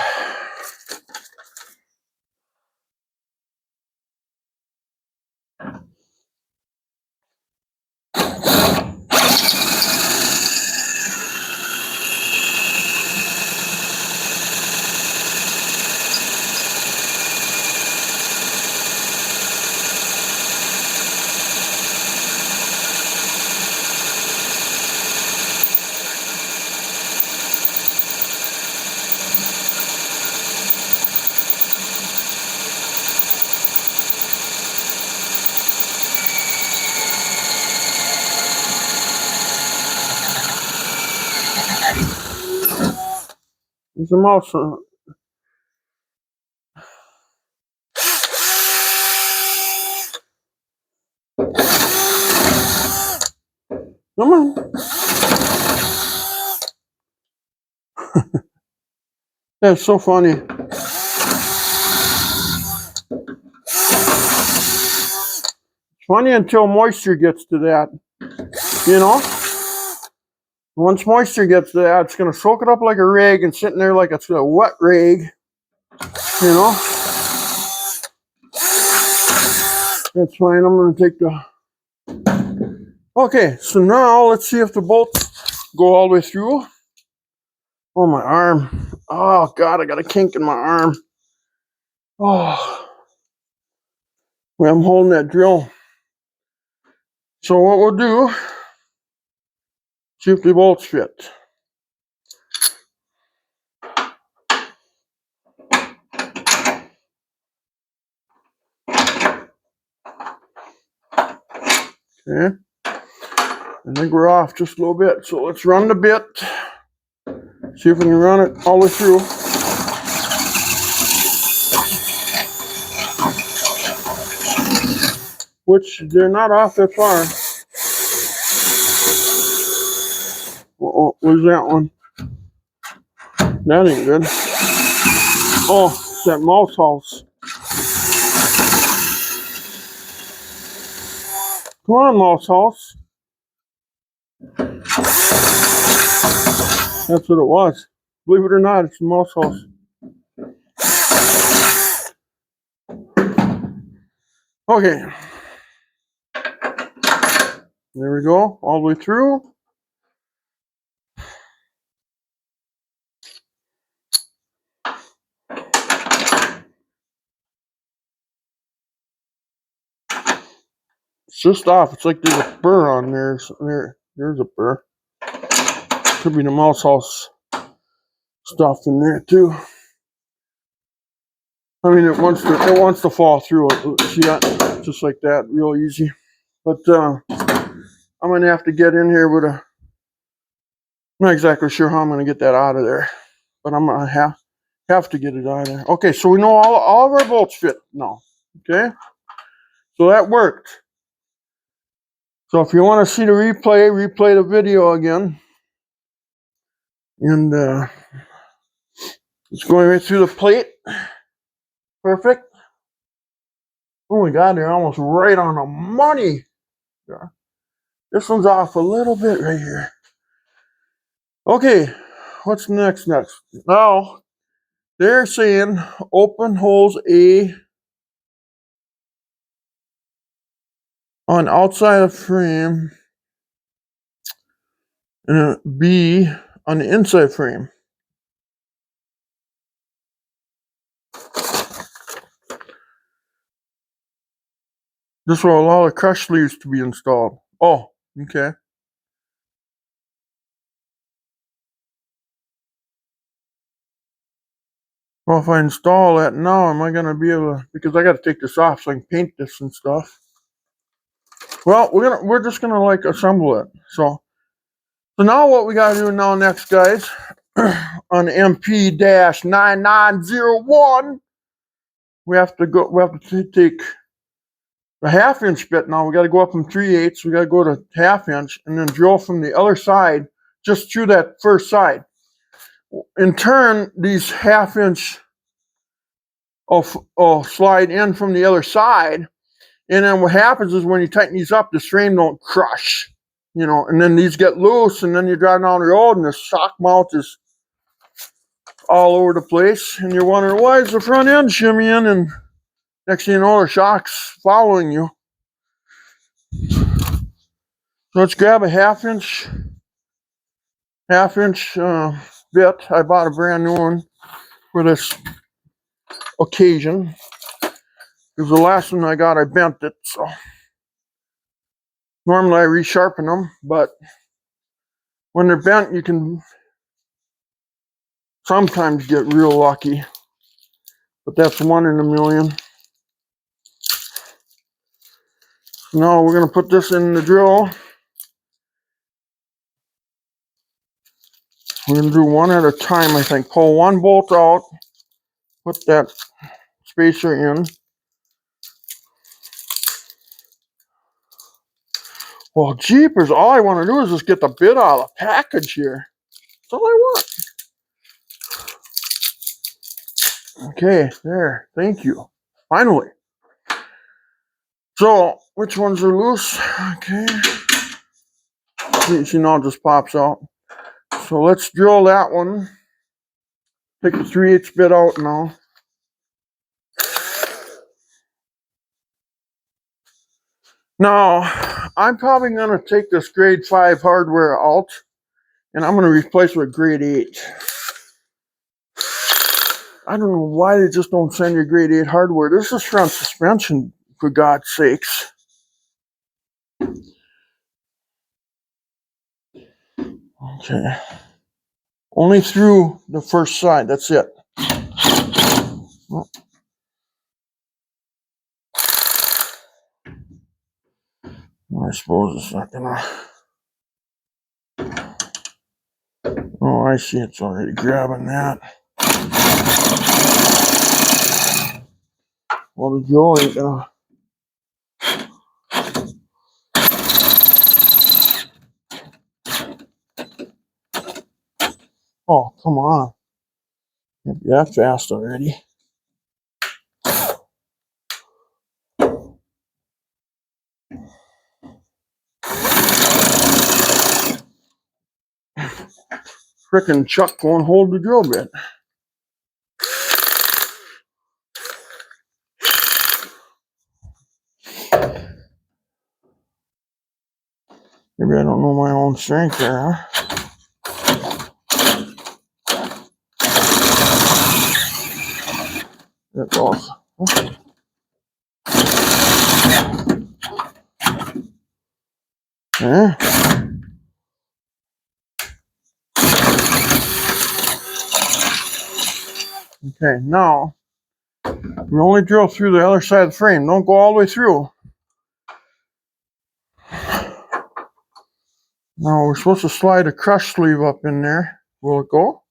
There's a mouse. Come on. That's so funny. It's funny until moisture gets to that, you know? Once moisture gets to that, it's going to soak it up like a rag and sitting there like it's a wet rag, you know? That's fine. I'm going to take the... Okay, so now let's see if the bolts go all the way through. Oh, my arm. Oh, God, I got a kink in my arm. Oh. Well, I'm holding that drill. So what we'll do, see if the bolts fit. Okay. I think we're off just a little bit. So let's run the bit. See if we can run it all the way through. Which they're not off that far. Uh-oh, where's that one? That ain't good. Oh, it's that mouse house. Come on, mouse house. That's what it was. Believe it or not, it's the mouse house. Okay. There we go, all the way through. It's just off. It's like there's a burr on there. There's a burr. Could be the mouse house stuff in there too. I mean, it wants to fall through. See that? Just like that, real easy. But I'm gonna have to get in here with a. I'm not exactly sure how I'm gonna get that out of there, but I'm gonna have to get it out of there. Okay, so we know all of our bolts fit now. Okay, so that worked. So if you want to see the replay the video again. And it's going right through the plate. Perfect. Oh my God, they're almost right on the money. Yeah. This one's off a little bit right here. Okay, what's next? Now, they're saying open holes A on outside of frame and B on the inside frame. This will allow the crush sleeves to be installed. Oh, okay. Well, if I install that now, am I going to be able to, because I got to take this off so I can paint this and stuff. Well, we're just gonna like assemble it. So now what we gotta do now next, guys, on MP-9901, we have to take the 1/2 inch bit now. We gotta go up from 3/8. We gotta go to 1/2 inch and then drill from the other side just through that first side. In turn, these 1/2 inch will slide in from the other side. And then what happens is when you tighten these up, this frame don't crush, you know, and then these get loose and then you're driving down the road and the shock mount is all over the place. And you're wondering, why is the front end shimmying? And next thing you know, the shock's following you. So let's grab a 1/2 inch bit. I bought a brand new one for this occasion. Because the last one I got, I bent it, so normally I resharpen them, but when they're bent, you can sometimes get real lucky, but that's 1 in a million. Now we're going to put this in the drill. We're going to do one at a time, I think. Pull one bolt out, put that spacer in. Well, jeepers, all I want to do is just get the bit out of the package here. That's all I want. Okay, there. Thank you. Finally. So, which ones are loose? Okay. See, now it just pops out. So let's drill that one. Take the 3/8 bit out now. Now, I'm probably going to take this grade 5 hardware out, and I'm going to replace it with grade 8. I don't know why they just don't send you grade 8 hardware. This is front suspension, for God's sakes. Okay. Only through the first side, that's it. Oh. I suppose it's not gonna... Oh, I see, it's already grabbing that. Well, the drill ain't gonna... Oh, come on. Can't be that fast already. Frickin' Chuck won't hold the drill bit. Maybe I don't know my own strength there, huh? There it goes. Okay. Okay, now we only drill through the other side of the frame. Don't go all the way through. Now we're supposed to slide a crush sleeve up in there. Will it go?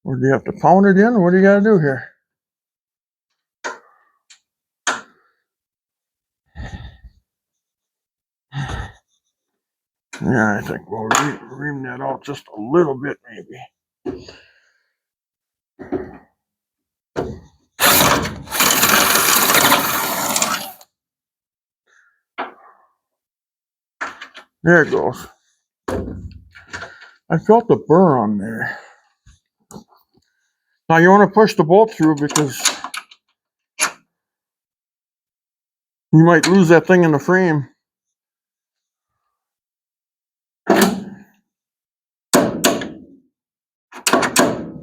Or do you have to pound it in? What do you got to do here? Yeah, I think we'll ream that out just a little bit, maybe. There it goes. I felt the burr on there. Now you want to push the bolt through because you might lose that thing in the frame.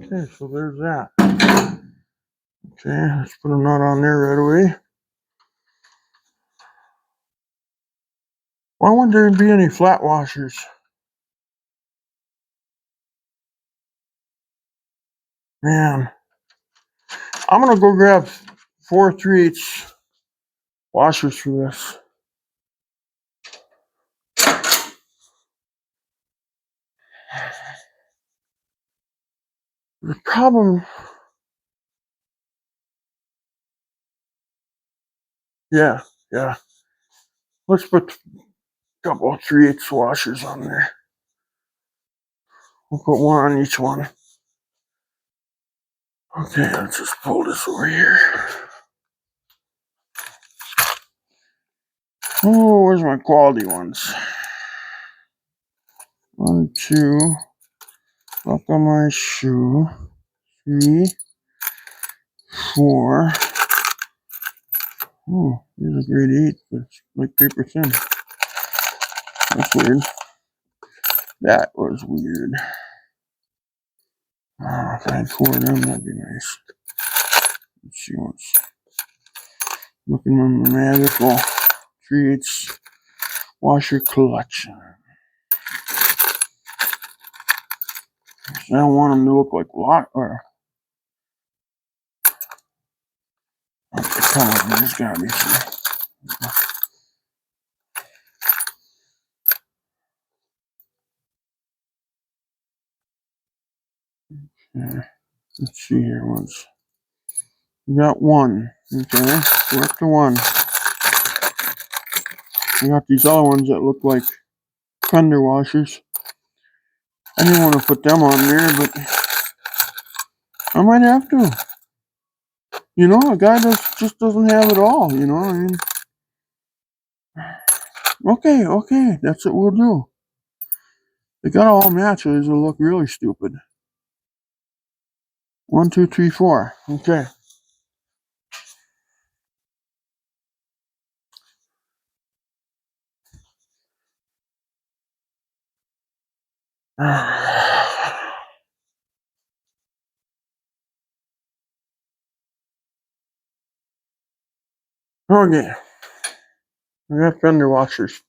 Okay, so there's that. Okay, let's put a nut on there right away. Why wouldn't there be any flat washers? Man, I'm gonna go grab 4 3/8 washers for this. The problem, yeah. Let's put a couple of 3/8 washers on there. We'll put one on each one. Okay, let's just pull this over here. Oh, where's my quality ones? 1, 2, buckle my shoe. 3, 4. Oh, these are grade 8, but it's like paper thin. That's weird. That was weird. Oh, if I had 4 of them, that'd be nice. Let's see what's looking in the magical 3/8 washer collection. I don't want them to look like lot or. Okay, come on, there's gotta be some. Yeah. Let's see here. We got one. Okay, we're up to one. We got these other ones that look like fender washers. I didn't want to put them on there, but I might have to. You know, a guy just doesn't have it all, you know. I mean, okay, that's what we'll do. They got all matches. It'll look really stupid. 1, 2, 3, 4. Okay. Okay. We got fender washers.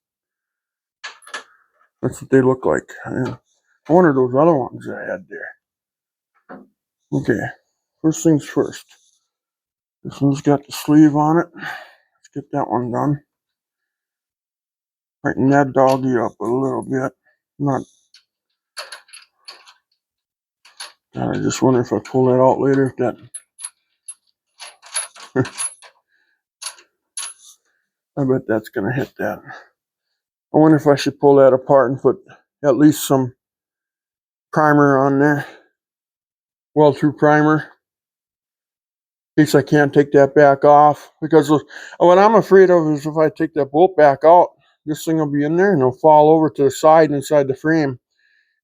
That's what they look like. Yeah. I wonder those other ones I had there. Okay. First things first. This one's got the sleeve on it. Let's get that one done. Tighten that doggy up a little bit. Not. I just wonder if I pull that out later. If that. I bet that's gonna hit that. I wonder if I should pull that apart and put at least some primer on there. Weld-through primer. In case I can't take that back off. Because what I'm afraid of is if I take that bolt back out, this thing will be in there and it'll fall over to the side inside the frame.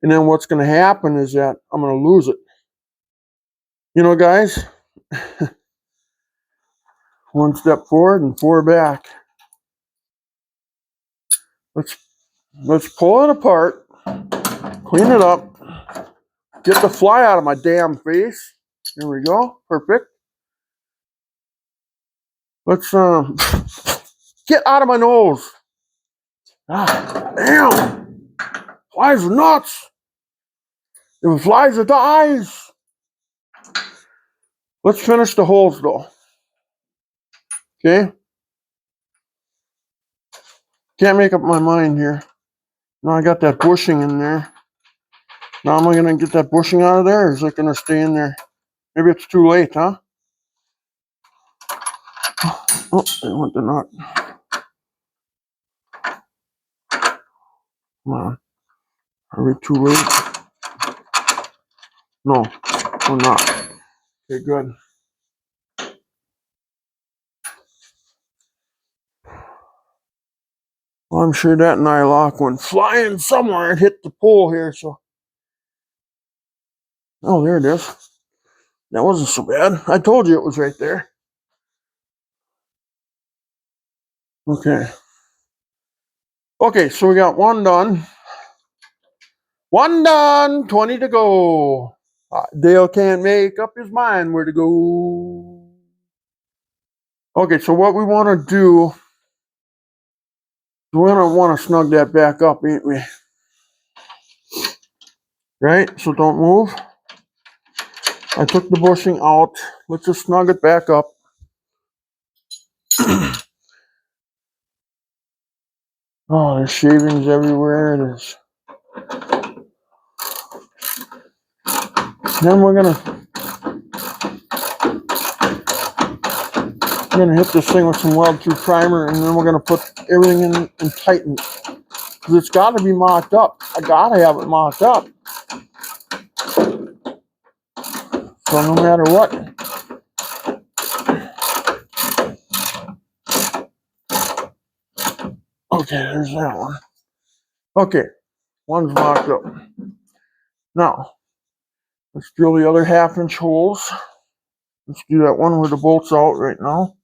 And then what's going to happen is that I'm going to lose it. You know, guys, 1 step forward and 4 back. Let's pull it apart, clean it up, get the fly out of my damn face. There we go. Perfect. Let's get out of my nose. Ah, damn. Flies are nuts. If it flies, it dies. Let's finish the holes though. Okay? Can't make up my mind here. Now I got that bushing in there. Now am I going to get that bushing out of there, or is it going to stay in there? Maybe it's too late, huh? Oh, I want the nut. Come on. Are we too late? No, we're not. Okay, good. Well, I'm sure that nylock went flying somewhere and hit the pole here, so. Oh, there it is. That wasn't so bad. I told you it was right there. Okay. Okay, so we got one done. One done, 20 to go. Dale can't make up his mind where to go. Okay, so what we want to do, we're going to want to snug that back up, ain't we? Right? So don't move. I took the bushing out. Let's just snug it back up. Oh, there's shavings everywhere. Then we're gonna hit this thing with some weld-through primer, and then we're gonna put everything in and tighten it. Because it's got to be mocked up. I gotta have it mocked up. So no matter what. Okay, there's that one. Okay, one's mocked up. Now, let's drill the other 1/2-inch holes. Let's do that one where the bolt's out right now.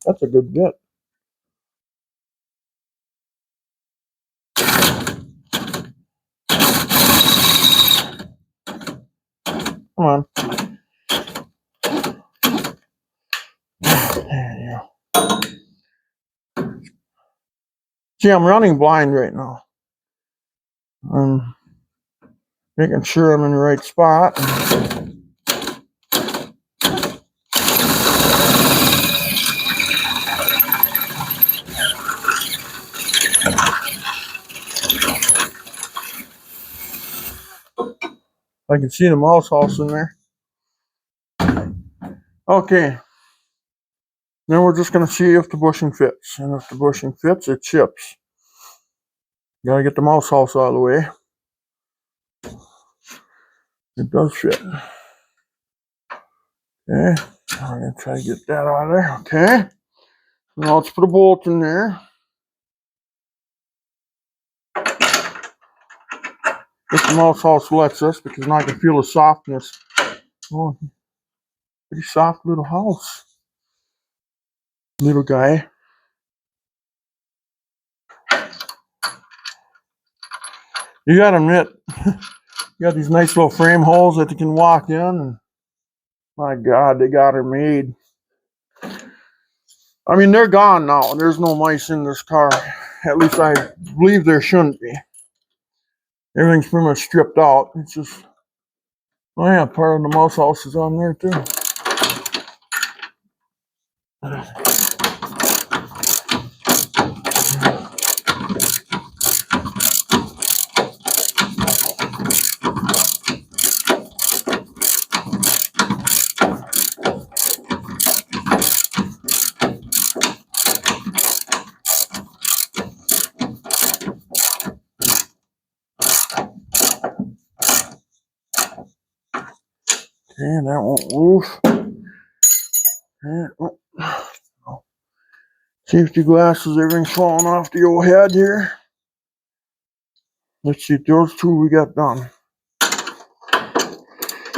That's a good bit. Come on. There you go. See, I'm running blind right now. I'm making sure I'm in the right spot. I can see the mouse house in there. Okay. Then we're just going to see if the bushing fits. And if the bushing fits, it ships. Gotta get the mouse house out of the way. It does fit. Okay. I'm going to try to get that out of there. Okay. Now let's put a bolt in there. If the mouse house lets us, because now I can feel the softness. Oh, pretty soft little house. Little guy. You gotta admit, you got these nice little frame holes that you can walk in, and my God, they got her made. I mean, they're gone now. There's no mice in this car. At least I believe there shouldn't be. Everything's pretty much stripped out. It's just, oh yeah, part of the mouse house is on there too. Okay, that won't move. Okay, oh. Safety glasses, everything's falling off the old head here. Let's see, those two we got done.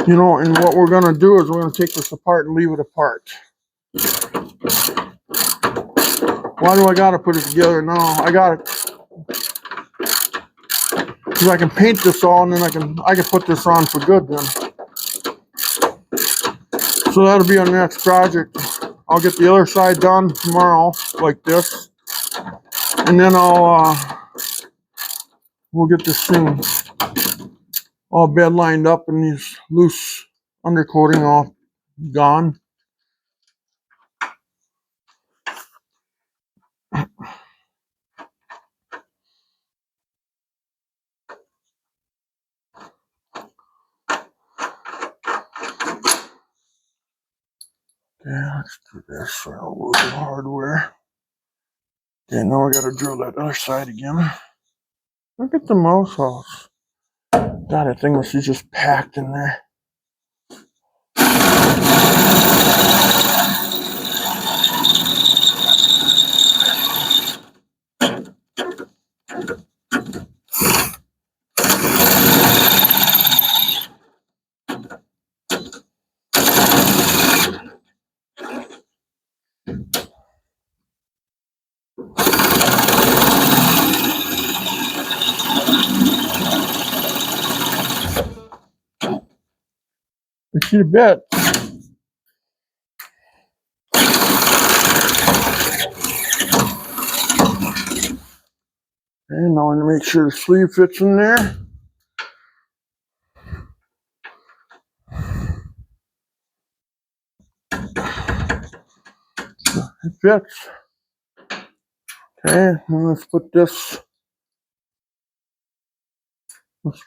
You know, and what we're going to do is we're going to take this apart and leave it apart. Why do I got to put it together now? I got it. Because I can paint this all, and then I can put this on for good then. So that'll be on the next project. I'll get the other side done tomorrow, like this. And then we'll get this thing all bed lined up and these loose undercoating all gone. Yeah, let's do this for a little bit of hardware. Okay, now we gotta drill that other side again. Look at the mouse house. God, that thing was just packed in there. You see the bit. And now I want to make sure the sleeve fits in there. It fits. Okay, now let's put this.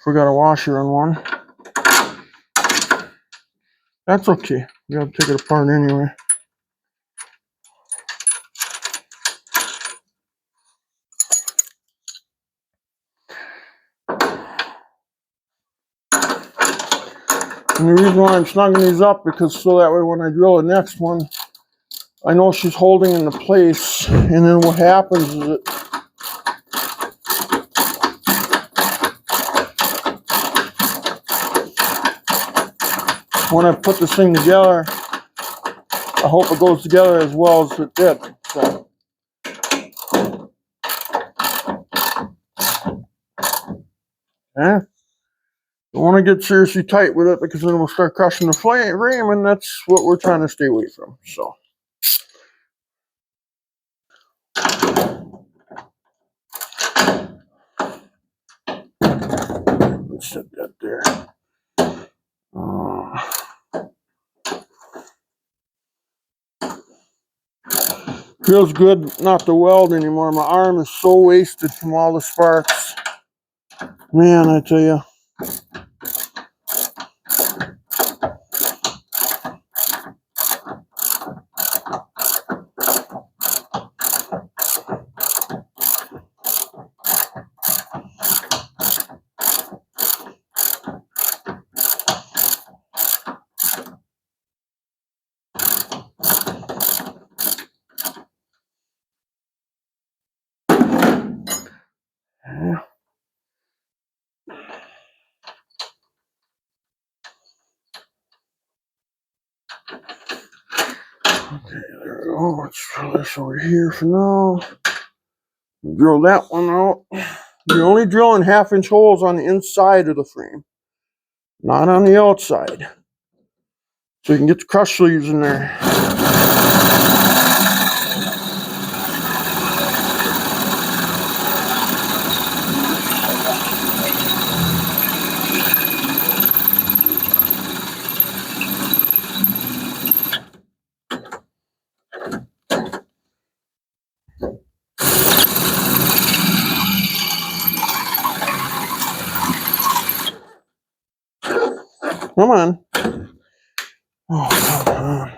Forgot a washer on one. That's okay. We gotta take it apart anyway. And the reason why I'm snugging these up because so that way when I drill the next one, I know she's holding into place. And then what happens is that when I put this thing together, I hope it goes together as well as it did. So. Yeah. Don't want to get seriously tight with it because then we'll start crushing the frame, and that's what we're trying to stay away from. So. Let's set that there. Feels good not to weld anymore. My arm is so wasted from all the sparks. Man, I tell you. Okay, there we go. Let's throw this over here for now. Drill that one out. You're only drilling 1/2-inch holes on the inside of the frame, not on the outside. So you can get the crush sleeves in there. Come on. Oh, come on.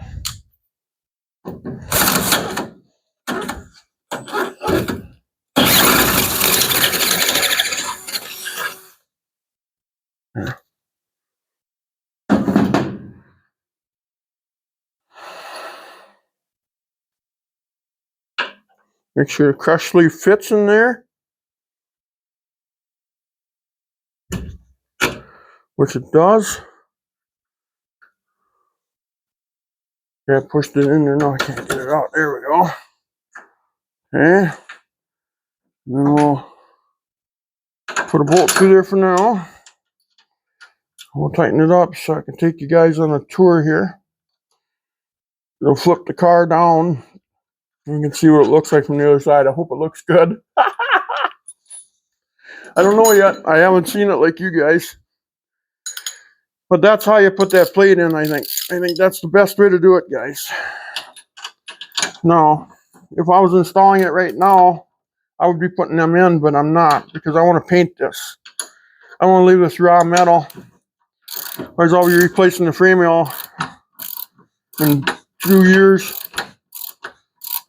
Make sure the crush sleeve fits in there, which it does. Yeah, I pushed it in there. No, I can't get it out. There we go. Okay. And then we'll put a bolt through there for now. We'll tighten it up so I can take you guys on a tour here. We'll flip the car down. You can see what it looks like from the other side. I hope it looks good. I don't know yet. I haven't seen it like you guys. But that's how you put that plate in, I think. I think that's the best way to do it, guys. Now, if I was installing it right now, I would be putting them in, but I'm not because I want to paint this. I want to leave this raw metal. Otherwise, I'll be replacing the frame rail in 2 years.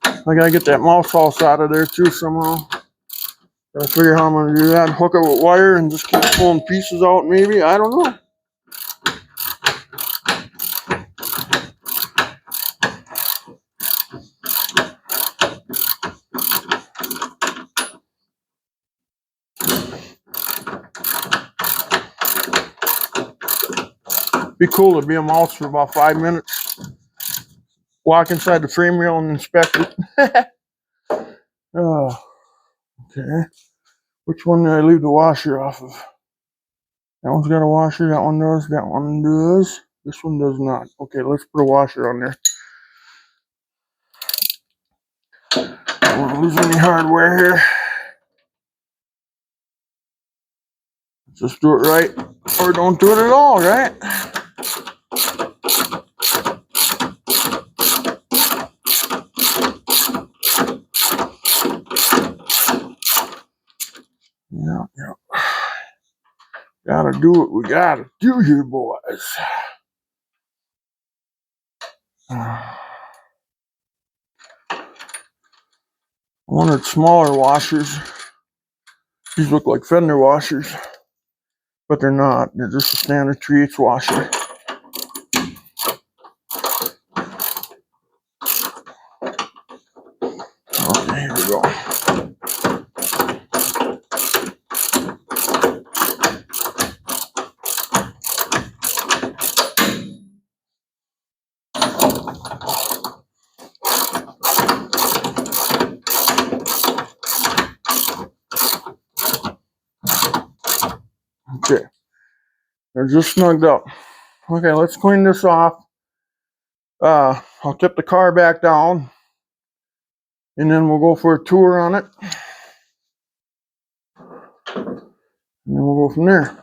I gotta get that mouse house out of there too somehow. Gotta figure how I'm gonna do that. Hook it with wire and just keep pulling pieces out, maybe. I don't know. Be cool to be a mouse for about 5 minutes. Walk inside the frame rail and inspect it. Oh, okay. Which one did I leave the washer off of? That one's got a washer. That one does. That one does. This one does not. Okay, let's put a washer on there. I don't want to lose any hardware here. Just do it right, or don't do it at all, right? Yeah. Gotta do what we gotta do here, boys. I wanted smaller washers. These look like fender washers, but they're not. They're just a standard 3/8 washer. Okay, here we go. Okay, they're just snugged up. Okay, let's clean this off. I'll tip the car back down, and then we'll go for a tour on it, and then we'll go from there.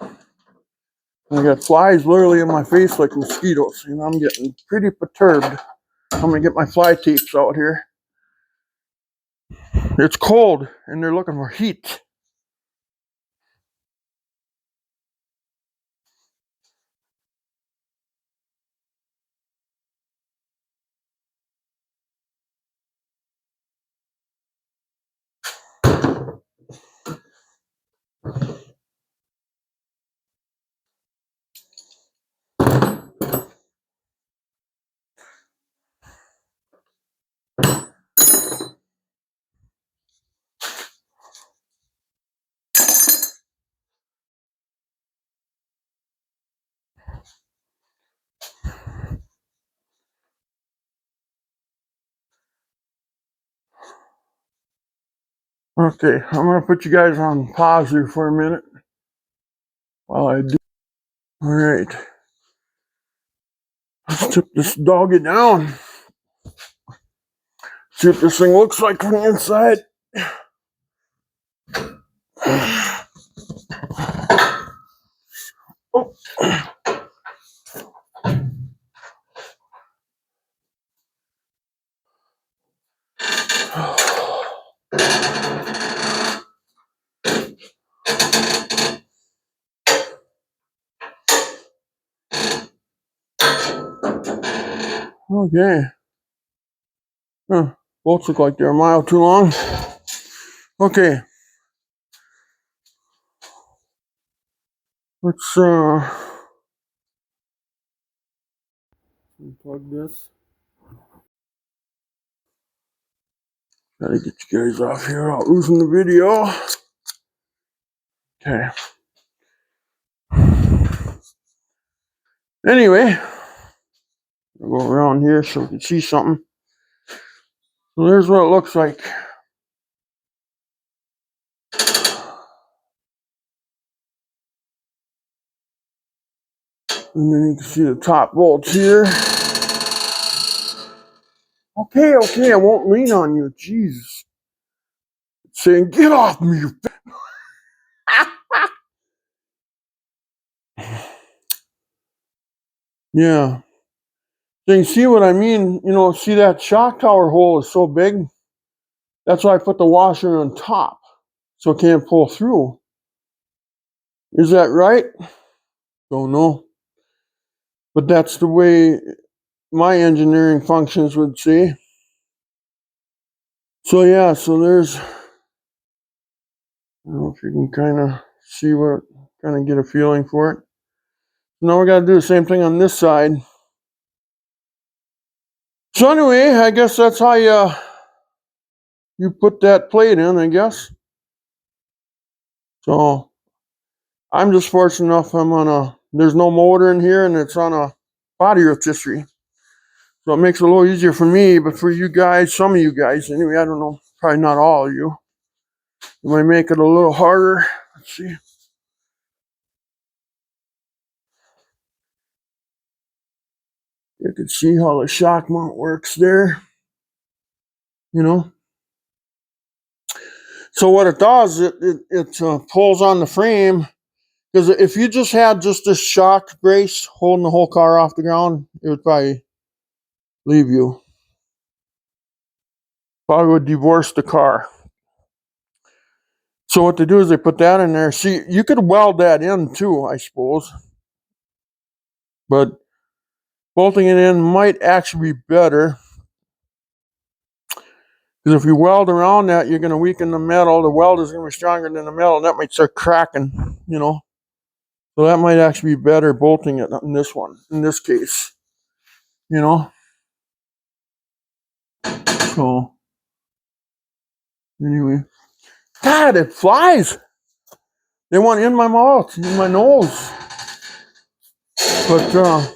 I got flies literally in my face like mosquitoes, and I'm getting pretty perturbed. I'm gonna get my fly tapes out here. It's cold, and they're looking for heat. Okay, I'm gonna put you guys on pause here for a minute while I do. All right, let's tip this doggy down. See what this thing looks like from the inside. Oh. Okay. Bolts look like they're a mile too long. Okay. Let's unplug this. Gotta get you guys off here without losing the video. Okay. Anyway, I'll go around here so we can see something. So there's what it looks like. And then you can see the top bolts here. Okay, I won't lean on you. Jesus. It's saying, get off me, you Yeah. So you see what I mean? You know, see that shock tower hole is so big. That's why I put the washer on top, so it can't pull through. Is that right? Don't know. But that's the way my engineering functions would say. So yeah, so there's, I don't know if you can kind of see what, kind of get a feeling for it. Now we got to do the same thing on this side. So anyway, I guess that's how you put that plate in, I guess. So I'm just fortunate enough I'm on there's no motor in here and it's on a body rotisserie. So it makes it a little easier for me, but for you guys, some of you guys, anyway, I don't know, probably not all of you, it might make it a little harder. Let's see. You can see how the shock mount works there, you know. So what it does, it pulls on the frame, because if you just had just this shock brace holding the whole car off the ground, it would probably leave you. Probably would divorce the car. So what they do is they put that in there. See, you could weld that in too, I suppose. But bolting it in might actually be better. Because if you weld around that, you're going to weaken the metal. The weld is going to be stronger than the metal, and that might start cracking, you know. So that might actually be better bolting it in this one, in this case, you know. So, anyway. God, it flies. They went in my mouth, in my nose. But,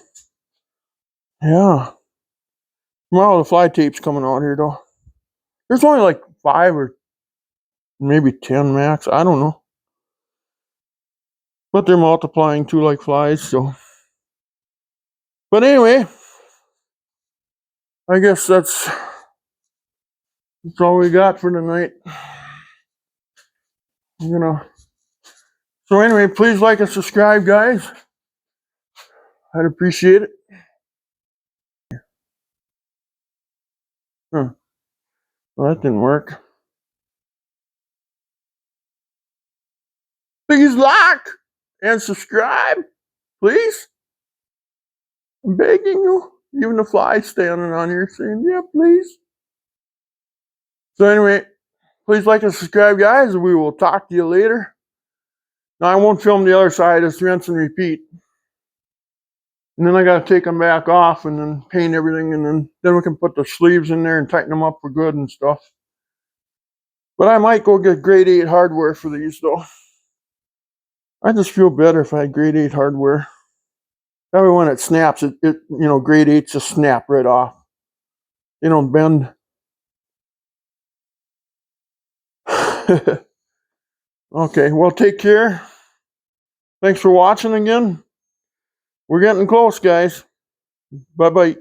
yeah. Well, the fly tape's coming out here, though. There's only like 5 or maybe 10 max. I don't know. But they're multiplying too like flies, so. But anyway, I guess that's all we got for tonight. You know. So anyway, please like and subscribe, guys. I'd appreciate it. Huh. Well, that didn't work. Please like and subscribe, please. I'm begging you. Even the fly standing on here saying, yeah, please. So anyway, please like and subscribe, guys. We will talk to you later. Now, I won't film the other side. It's rinse and repeat. And then I got to take them back off and then paint everything. And then we can put the sleeves in there and tighten them up for good and stuff. But I might go get grade 8 hardware for these, though. I just feel better if I had grade 8 hardware. That way when it snaps, it you know, grade 8s just snap right off. They don't bend. Okay, well, take care. Thanks for watching again. We're getting close, guys. Bye-bye.